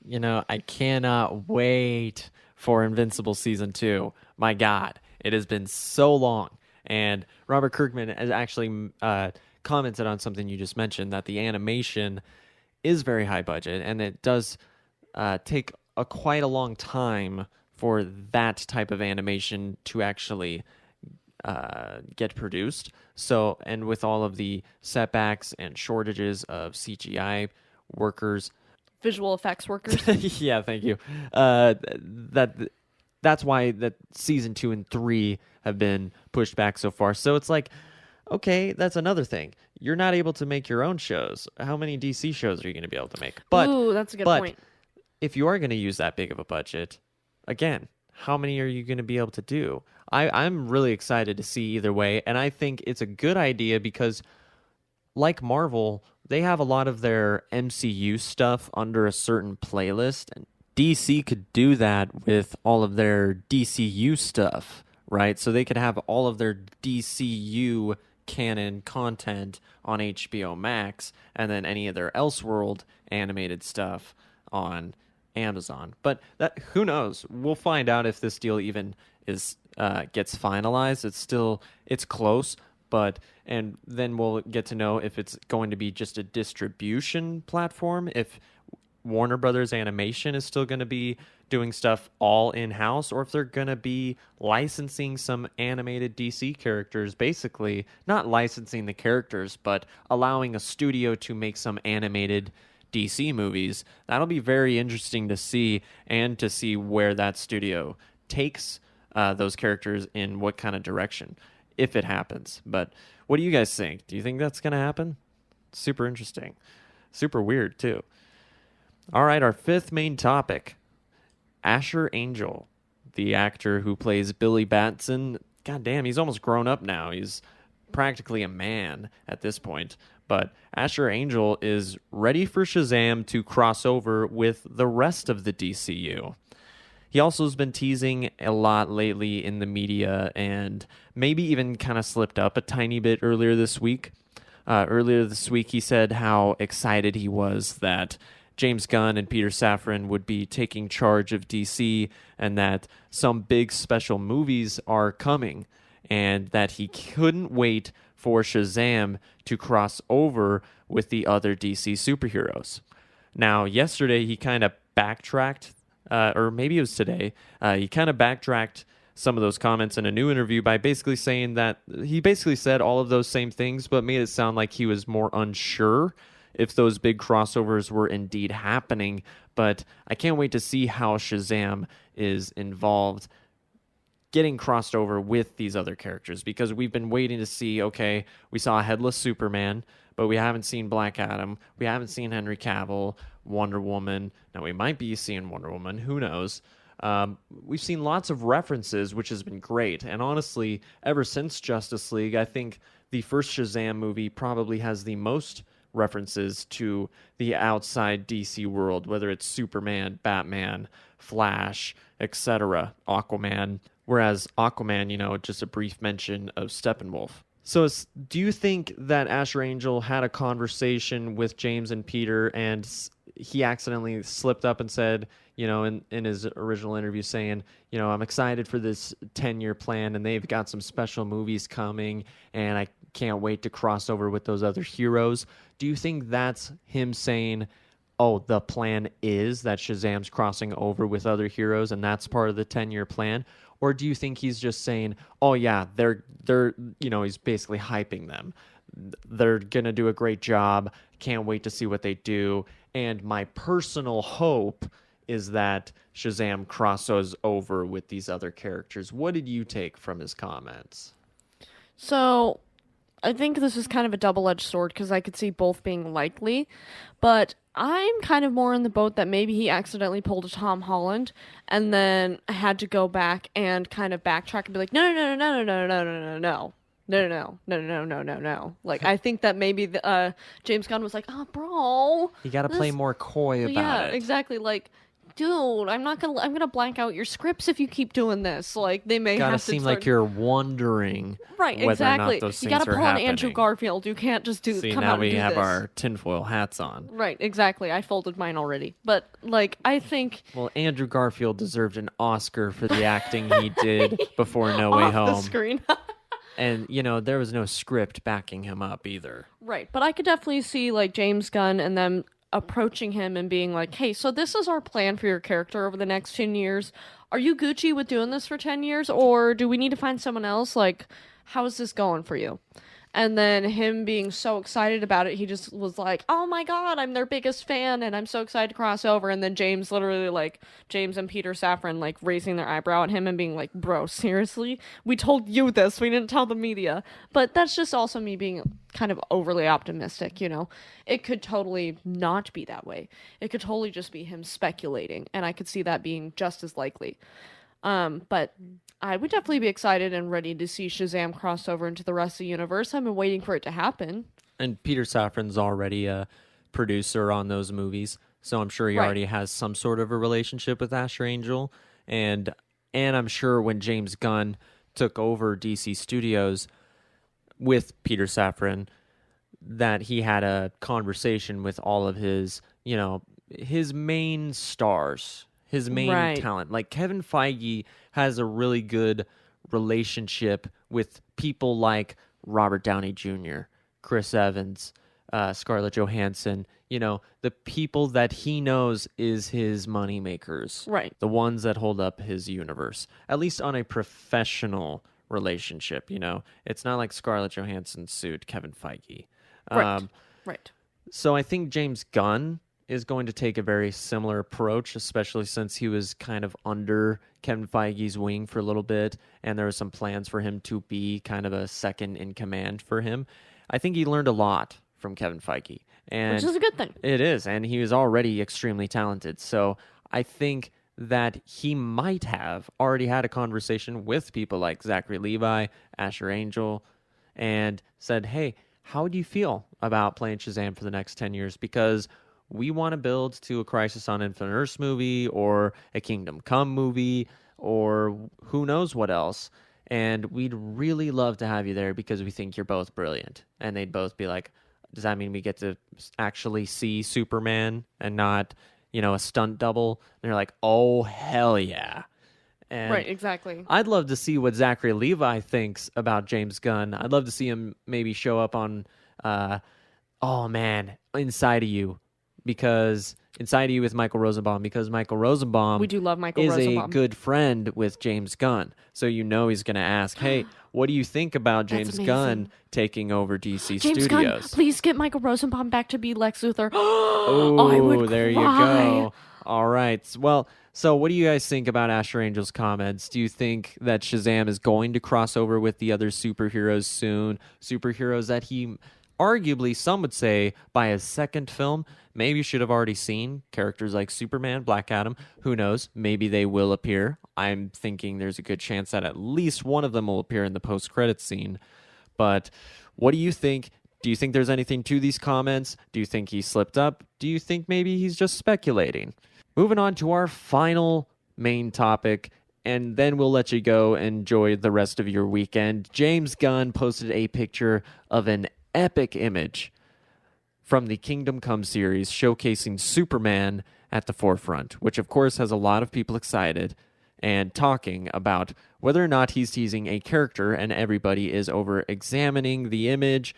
I cannot wait for Invincible Season 2. My God, it has been so long. And Robert Kirkman has actually commented on something you just mentioned, that the animation is very high budget, and it does take quite a long time for that type of animation to actually get produced. So, and with all of the setbacks and shortages of CGI workers, Visual effects workers. yeah, thank you. That's why that season 2 and 3 have been pushed back so far. So it's like, okay, that's another thing. You're not able to make your own shows. How many DC shows are you going to be able to make? But Ooh, that's a good point. if you are going to use that big of a budget, again, how many are you going to be able to do? I'm really excited to see either way, and I think it's a good idea because, like Marvel, they have a lot of their MCU stuff under a certain playlist, and DC could do that with all of their DCU stuff, right? So they could have all of their DCU canon content on HBO Max, and then any of their Elseworld animated stuff on Amazon. But that, who knows? We'll find out if this deal even is gets finalized. It's close, and then we'll get to know if it's going to be just a distribution platform, if Warner Brothers Animation is still going to be doing stuff all in-house, or if they're going to be licensing some animated DC characters, basically not licensing the characters, but allowing a studio to make some animated DC movies. That'll be very interesting to see, and to see where that studio takes those characters in what kind of direction, if it happens. But what do you guys think? Do you think that's going to happen? Super interesting. Super weird, too. All right, our fifth main topic. Asher Angel, the actor who plays Billy Batson. God damn, he's almost grown up now. He's practically a man at this point. But Asher Angel is ready for Shazam to cross over with the rest of the DCU. He also has been teasing a lot lately in the media, and maybe even kind of slipped up a tiny bit earlier this week. Earlier this week, he said how excited he was that James Gunn and Peter Safran would be taking charge of DC, and that some big special movies are coming, and that he couldn't wait for Shazam to cross over with the other DC superheroes. Now, yesterday he kind of backtracked, or maybe it was today, he kind of backtracked some of those comments in a new interview by basically saying that he basically said all of those same things, but made it sound like he was more unsure if those big crossovers were indeed happening. But I can't wait to see how Shazam is involved getting crossed over with these other characters, because we've been waiting to see, okay, we saw a Headless Superman, but we haven't seen Black Adam, we haven't seen Henry Cavill, Wonder Woman. Now we might be seeing Wonder Woman, who knows? We've seen lots of references, which has been great. And honestly, ever since Justice League, I think the first Shazam movie probably has the most references to the outside DC world, whether it's Superman, Batman, Flash, etc., Aquaman. Whereas Aquaman, just a brief mention of Steppenwolf. So do you think that Asher Angel had a conversation with James and Peter, and he accidentally slipped up and said, in his original interview saying, I'm excited for this 10-year plan, and they've got some special movies coming, and I can't wait to cross over with those other heroes. Do you think that's him saying, oh, the plan is that Shazam's crossing over with other heroes, and that's part of the 10-year plan? Or do you think he's just saying, oh yeah, they're he's basically hyping them. They're going to do a great job. Can't wait to see what they do. And my personal hope is that Shazam crosses over with these other characters. What did you take from his comments? So, I think this is kind of a double-edged sword, because I could see both being likely, but I'm kind of more in the boat that maybe he accidentally pulled a Tom Holland and then had to go back and kind of backtrack and be like, no. Like, I think that maybe James Gunn was like, oh, bro. You got to play more coy about it. Yeah, exactly. Like, dude, I'm gonna blank out your scripts if you keep doing this. Like, they may gotta have to seem like you're wondering, right? Whether Exactly. or not those you things gotta are pull happening. an Andrew Garfield. You can't just do. See, come now out we and do have this. our tinfoil hats on. Right, exactly. I folded mine already, but like, I think. Well, Andrew Garfield deserved an Oscar for the acting he did before No Way Off Home. the screen. And, there was no script backing him up either. Right, but I could definitely see, like, James Gunn and them approaching him and being like, hey, so this is our plan for your character over the next 10 years. Are you Gucci with doing this for 10 years? Or do we need to find someone else? Like, how is this going for you? And then him being so excited about it, he just was like, oh my God, I'm their biggest fan and I'm so excited to cross over. And then James literally, like, James and Peter Safran, like, raising their eyebrow at him and being like, bro, seriously? We told you this. We didn't tell the media. But that's just also me being kind of overly optimistic, you know? It could totally not be that way. It could totally just be him speculating. And I could see that being just as likely. But I would definitely be excited and ready to see Shazam cross over into the rest of the universe. I've been waiting for it to happen. And Peter Safran's already a producer on those movies, so I'm sure he already has some sort of a relationship with Asher Angel. And I'm sure when James Gunn took over DC Studios with Peter Safran, that he had a conversation with all of his, his main stars, his main talent. Like Kevin Feige has a really good relationship with people like Robert Downey Jr., Chris Evans, Scarlett Johansson, the people that he knows is his money makers. Right. The ones that hold up his universe, at least on a professional relationship, It's not like Scarlett Johansson sued Kevin Feige. Right. So I think James Gunn is going to take a very similar approach, especially since he was kind of under Kevin Feige's wing for a little bit, and there were some plans for him to be kind of a second in command for him. I think he learned a lot from Kevin Feige. Which is a good thing. It is, and he was already extremely talented. So I think that he might have already had a conversation with people like Zachary Levi, Asher Angel, and said, hey, how do you feel about playing Shazam for the next 10 years? Because we want to build to a Crisis on Infinite Earths movie or a Kingdom Come movie or who knows what else. And we'd really love to have you there because we think you're both brilliant. And they'd both be like, does that mean we get to actually see Superman and not, a stunt double? And they're like, oh, hell yeah. And right, exactly. I'd love to see what Zachary Levi thinks about James Gunn. I'd love to see him maybe show up on, Inside of You. Because Inside of You with Michael Rosenbaum, because Michael Rosenbaum we do love Michael is Rosenbaum. a good friend with James Gunn. So he's going to ask, hey, what do you think about James Gunn taking over DC James Studios? Gunn, please get Michael Rosenbaum back to be Lex Luthor. Oh, there you go. All right. Well, so what do you guys think about Asher Angel's comments? Do you think that Shazam is going to cross over with the other superheroes soon? Superheroes that he arguably, some would say, by his second film, maybe you should have already seen. Characters like Superman, Black Adam, who knows? Maybe they will appear. I'm thinking there's a good chance that at least one of them will appear in the post-credits scene. But what do you think? Do you think there's anything to these comments? Do you think he slipped up? Do you think maybe he's just speculating? Moving on to our final main topic, and then we'll let you go enjoy the rest of your weekend. James Gunn posted a picture of an epic image from the Kingdom Come series showcasing Superman at the forefront, which of course has a lot of people excited and talking about whether or not he's teasing a character and everybody is over examining the image,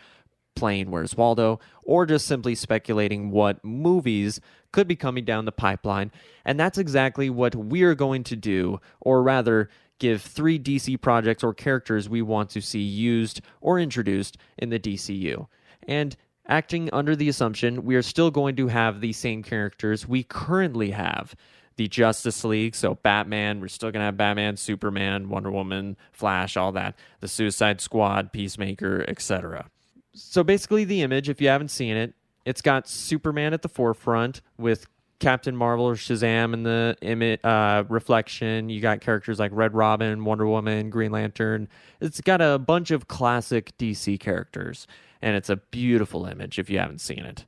playing Where's Waldo, or just simply speculating what movies could be coming down the pipeline. And that's exactly what we're going to do, or rather give 3 DC projects or characters we want to see used or introduced in the DCU. And acting under the assumption we are still going to have the same characters we currently have. The Justice League, so Batman, we're still going to have Batman, Superman, Wonder Woman, Flash, all that. The Suicide Squad, Peacemaker, etc. So basically the image, if you haven't seen it, it's got Superman at the forefront with Captain Marvel or Shazam in the reflection. You got characters like Red Robin, Wonder Woman, Green Lantern. It's got a bunch of classic DC characters, and it's a beautiful image if you haven't seen it.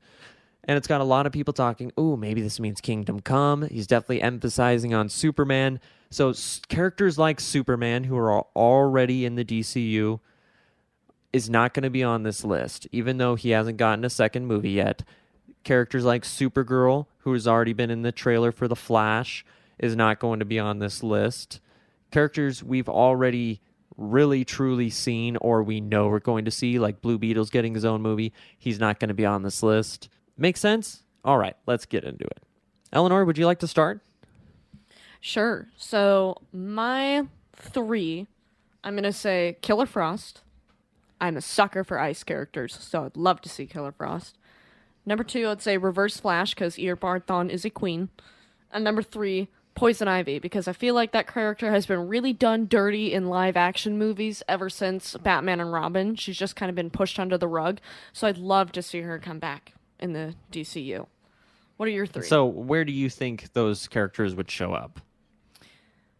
And it's got a lot of people talking, ooh, maybe this means Kingdom Come. He's definitely emphasizing on Superman. So characters like Superman, who are already in the DCU, is not going to be on this list, even though he hasn't gotten a second movie yet. Characters like Supergirl, who has already been in the trailer for The Flash, is not going to be on this list. Characters we've already really truly seen or we know we're going to see, like Blue Beetle's getting his own movie, he's not going to be on this list. Makes sense? All right, let's get into it. Elinor, would you like to start? Sure. So my three, I'm gonna say Killer Frost. I'm a sucker for ice characters, so I'd love to see Killer Frost. Number two, I'd say Reverse Flash because Eobard Thawne is a queen. And number three, Poison Ivy because I feel like that character has been really done dirty in live action movies ever since Batman and Robin. She's just kind of been pushed under the rug, so I'd love to see her come back in the DCU. What are your three? So, where do you think those characters would show up?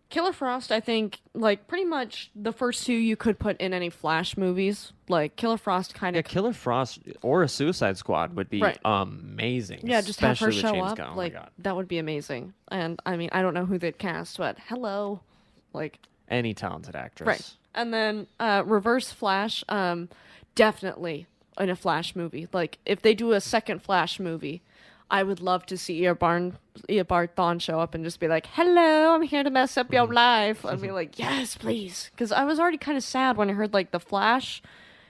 Killer Frost, I think, like, pretty much the first two you could put in any Flash movies. Like, Killer Frost kind Yeah, of... Killer Frost or a Suicide Squad would be Right. amazing. Yeah, just have her especially with show James up. Gunn. Oh my Like, God. that would be amazing. And, I mean, I don't know who they'd cast, but hello. Like, Any talented actress. right. And then Reverse Flash, definitely in a Flash movie. Like, if they do a second Flash movie, I would love to see Eobard Thawne show up and just be like, hello, I'm here to mess up your life. I'd be like, yes, please. Because I was already kind of sad when I heard, like, the Flash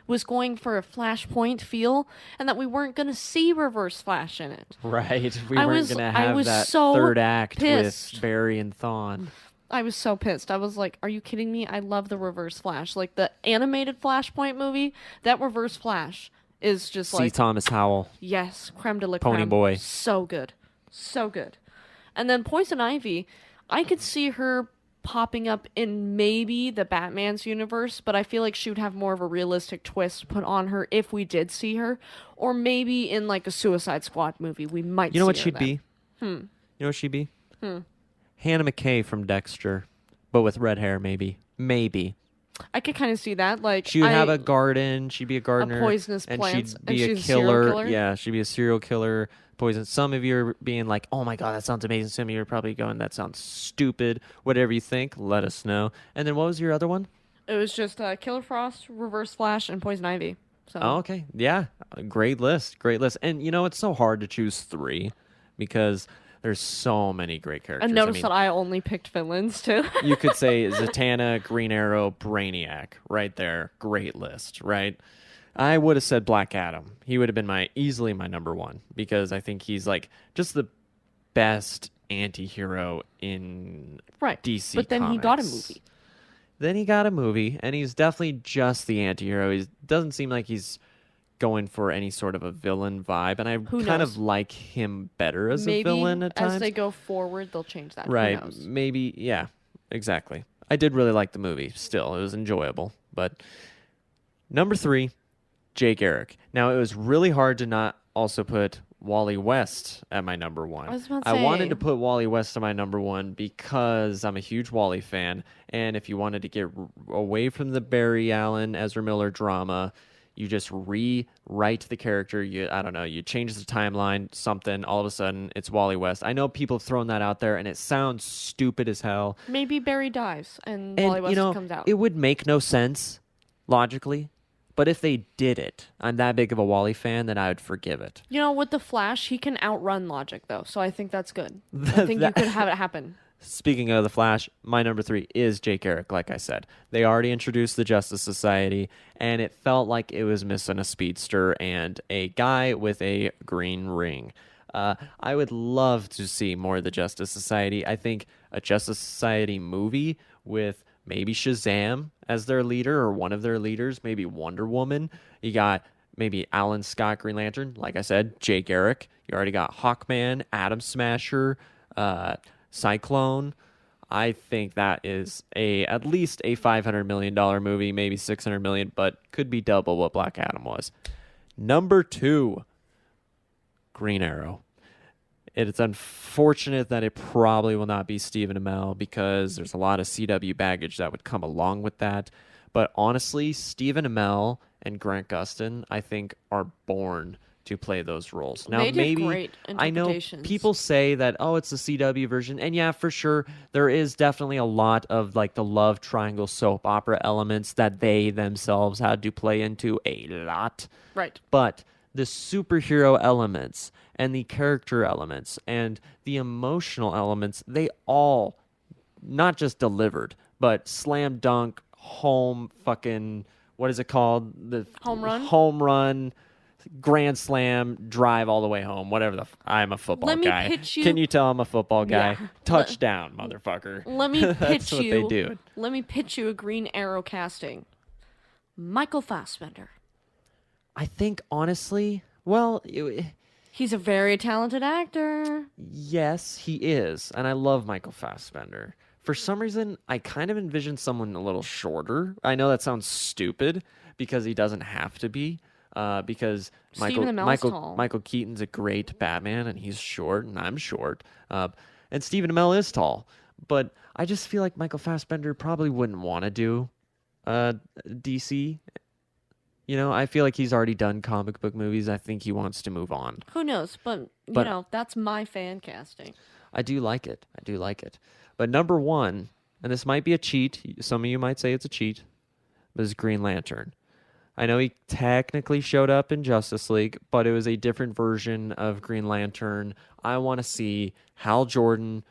was going for a Flashpoint feel and that we weren't going to see Reverse Flash in it. Right. We I weren't was- going to I have was that so third act pissed. with Barry and Thawne. I was so pissed. I was like, are you kidding me? I love the Reverse Flash. Like, the animated Flashpoint movie, that Reverse Flash is just See like... Thomas Howell. Yes, creme de la Pony creme. boy. So good. So good. And then Poison Ivy, I could see her popping up in maybe the Batman's universe, but I feel like she would have more of a realistic twist put on her if we did see her. Or maybe in like a Suicide Squad movie, we might see You know what her she'd then. be? You know what she'd be? Hannah McKay from Dexter, but with red hair, maybe. Maybe. I could kind of see that. Like, She would have a garden. She'd be a gardener. poisonous and plants, she'd be and a she's a serial killer? Yeah, she'd be a serial killer. Poison. Some of you are being like, "Oh my god, that sounds amazing." Some of you are probably going, "That sounds stupid." Whatever you think, let us know. And then what was your other one? It was just Killer Frost, Reverse Flash, and Poison Ivy. So Oh, okay. Yeah. Great list. Great list. And you know, it's so hard to choose three because there's so many great characters. and notice that I only picked villains too. You could say Zatanna, Green Arrow, Brainiac right there. Great list, right? I would have said Black Adam. He would have been easily my number one because I think he's like just the best anti-hero in Right. DC But then he got a Comics. movie. Then he got a movie, and he's definitely just the anti-hero. He doesn't seem like he's going for any sort of a villain vibe, and I Who kind knows? of like him better as Maybe a villain at times. as they go forward, they'll change that. Who Right. knows? Maybe, yeah, exactly. I did really like the movie still. It was enjoyable. But number 3, Jay Garrick. Now, it was really hard to not also put Wally West at my number 1. I was about to I say. wanted to put Wally West at my number 1 because I'm a huge Wally fan. And if you wanted to get away from the Barry Allen, Ezra Miller drama, you just rewrite the character. I don't know, you change the timeline, something, all of a sudden it's Wally West. I know people have thrown that out there and it sounds stupid as hell. Maybe Barry dies and, And, Wally West you know, comes out. it would make no sense logically. But if they did it, I'm that big of a Wally fan that I would forgive it. You know, with the Flash, he can outrun logic, though, so I think that's good. I think you could have it happen. Speaking of the Flash, my number 3 is Jay Garrick, like I said. They already introduced the Justice Society, and it felt like it was missing a speedster and a guy with a green ring. I would love to see more of the Justice Society. I think a Justice Society movie with maybe Shazam as their leader or one of their leaders, maybe Wonder Woman. You got maybe Alan Scott Green Lantern, like I said, Jay Garrick. You already got Hawkman, Atom Smasher, Cyclone. I think that is at least a $500 million movie, maybe $600 million, but could be double what Black Adam was. Number 2, Green Arrow. It's unfortunate that it probably will not be Stephen Amell because there's a lot of CW baggage that would come along with that. But honestly, Stephen Amell and Grant Gustin, I think, are born to play those roles. Now, They did maybe great I know interpretations. people say that, oh, it's the CW version, and yeah, for sure, there is definitely a lot of like the love triangle soap opera elements that they themselves had to play into a lot. Right. But the superhero elements and the character elements and the emotional elements, they all not just delivered, but slam dunk, home fucking, what is it called? The Home run? Home run, grand slam, drive all the way home, whatever I'm a football Let me guy. pitch you- Can you tell I'm a football guy? Yeah. Touchdown, motherfucker. Let me That's pitch what you. they do. Let me pitch you a Green Arrow casting. Michael Fassbender. I think, honestly, well, He's a very talented actor. yes, he is. And I love Michael Fassbender. For some reason, I kind of envision someone a little shorter. I know that sounds stupid because he doesn't have to be. Because Stephen Amell's tall. Michael Keaton's a great Batman, and he's short, and I'm short. And Stephen Amell is tall. But I just feel like Michael Fassbender probably wouldn't want to do DC. You know, I feel like he's already done comic book movies. I think he wants to move on. Who knows? But you But- know, that's my fan casting. I do like it. But number one, and this might be a cheat. Some of you might say it's a cheat, but it's Green Lantern. I know he technically showed up in Justice League, but it was a different version of Green Lantern. I want to see Hal Jordan,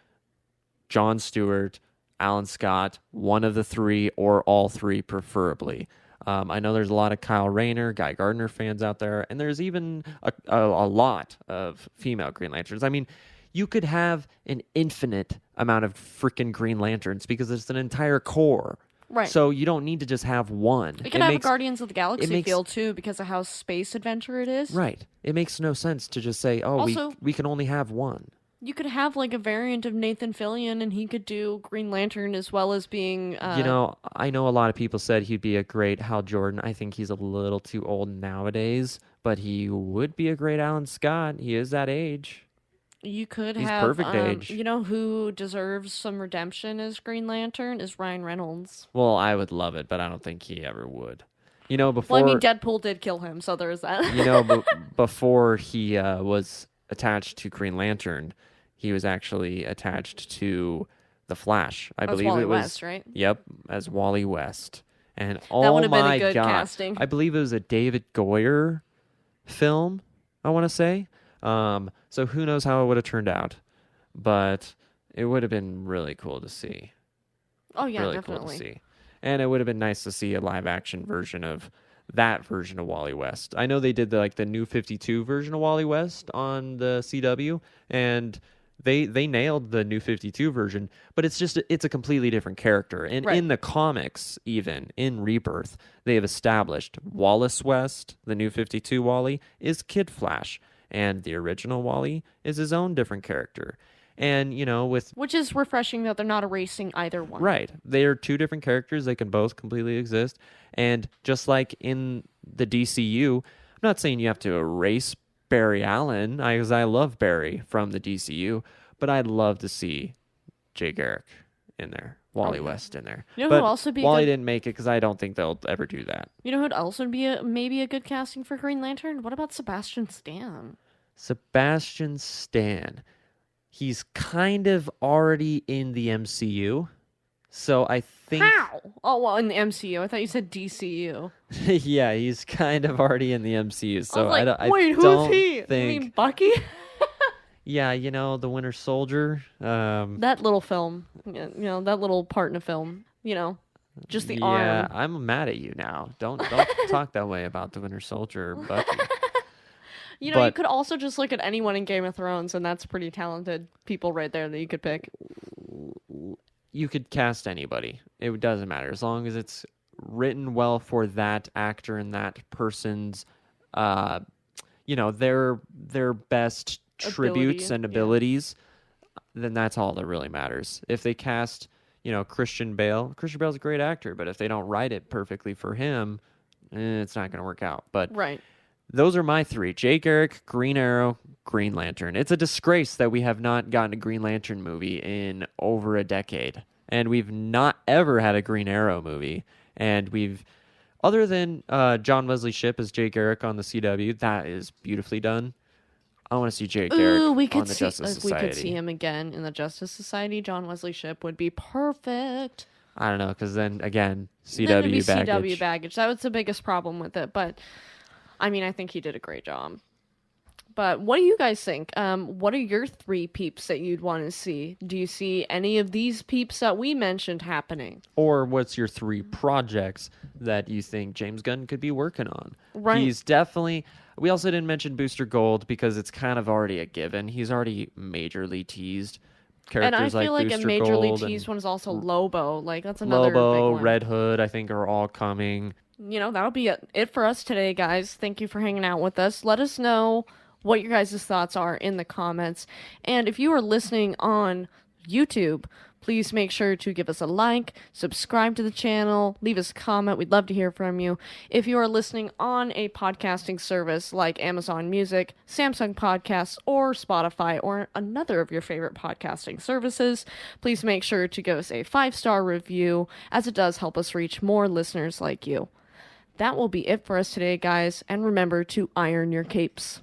Jon Stewart, Alan Scott, one of the three or all three preferably. I know there's a lot of Kyle Rayner, Guy Gardner fans out there, and there's even a lot of female Green Lanterns. I mean, you could have an infinite amount of freaking Green Lanterns because it's an entire corps. Right. So you don't need to just have one. It could have a Guardians of the Galaxy makes- feel too because of how space adventure it is. Right. It makes no sense to just say, oh, Also- we can only have one. You could have like a variant of Nathan Fillion, and he could do Green Lantern as well as being. You know, I know a lot of people said he'd be a great Hal Jordan. I think he's a little too old nowadays, but he would be a great Alan Scott. He is that age. You could He's have perfect age. You know who deserves some redemption as Green Lantern is Ryan Reynolds. Well, I would love it, but I don't think he ever would. You know, before Well, I mean, Deadpool did kill him, so there is that. you know, before he was attached to Green Lantern, he was actually attached to the Flash. I That was believe Wally it was West, right? Yep, as Wally West. And That oh would have been a my good god, casting. I believe it was a David Goyer film. I want to say. So who knows how it would have turned out, but it would have been really cool to see. Oh yeah, Really definitely. cool to see. And it would have been nice to see a live action version of that version of Wally West. I know they did the new 52 version of Wally West on the CW, and they nailed the new 52 version, but it's a completely different character. And Right. in the comics, even in Rebirth, they have established Wallace West, the new 52 Wally, is Kid Flash, and the original Wally is his own different character. And, you know, with Which is refreshing that they're not erasing either one. right. They are two different characters. They can both completely exist. And just like in the DCU, I'm not saying you have to erase Barry Allen, because I love Barry from the DCU, but I'd love to see Jay Garrick in there, Wally West in there. You know but who'd also be a Wally good- didn't make it because I don't think they'll ever do that. You know who'd also be maybe a good casting for Green Lantern? What about Sebastian Stan? Sebastian Stan. He's kind of already in the MCU. So I think How? Oh, well, in the MCU. I thought you said DCU. yeah, he's kind of already in the MCU. So I was like, I wait, don't who's he? think. You mean Bucky? Yeah, you know, the Winter Soldier. That little film. You know, that little part in a film. You know, just the yeah, arm. I'm mad at you now. Don't talk that way about the Winter Soldier, Bucky. You know, you but- could also just look at anyone in Game of Thrones, and that's pretty talented people right there that you could pick. You could cast anybody. It doesn't matter as long as it's written well for that actor and that person's, you know, their best tributes Ability, and yeah. abilities. Then that's all that really matters. If they cast, you know, Christian Bale's a great actor, but if they don't write it perfectly for him, it's not going to work out. But Right. those are my three: Jay Garrick, Green Arrow, Green Lantern. It's a disgrace that we have not gotten a Green Lantern movie in over a decade, and we've not ever had a Green Arrow movie. And we've, other than John Wesley Shipp as Jay Garrick on the CW, that is beautifully done. I want to see Jay Garrick Ooh, we on could the see Justice we Society. could see him again in the Justice Society. John Wesley Shipp would be perfect. I don't know, because then again, Then it'd be CW baggage. CW baggage. That was the biggest problem with it, but I mean, I think he did a great job. But what do you guys think? What are your 3 peeps that you'd want to see? Do you see any of these peeps that we mentioned happening? Or what's your 3 projects that you think James Gunn could be working on? Right. He's definitely. We also didn't mention Booster Gold because it's kind of already a given. He's already majorly teased And I characters feel like a Booster majorly Gold teased and one is also Lobo. Like, that's another big Lobo, one. Red Hood, I think are all coming. That'll be it for us today, guys. Thank you for hanging out with us. Let us know what your guys' thoughts are in the comments. And if you are listening on YouTube, please make sure to give us a like, subscribe to the channel, leave us a comment. We'd love to hear from you. If you are listening on a podcasting service like Amazon Music, Samsung Podcasts, or Spotify, or another of your favorite podcasting services, please make sure to give us a 5-star review, as it does help us reach more listeners like you. That will be it for us today, guys, and remember to iron your capes.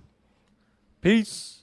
Peace.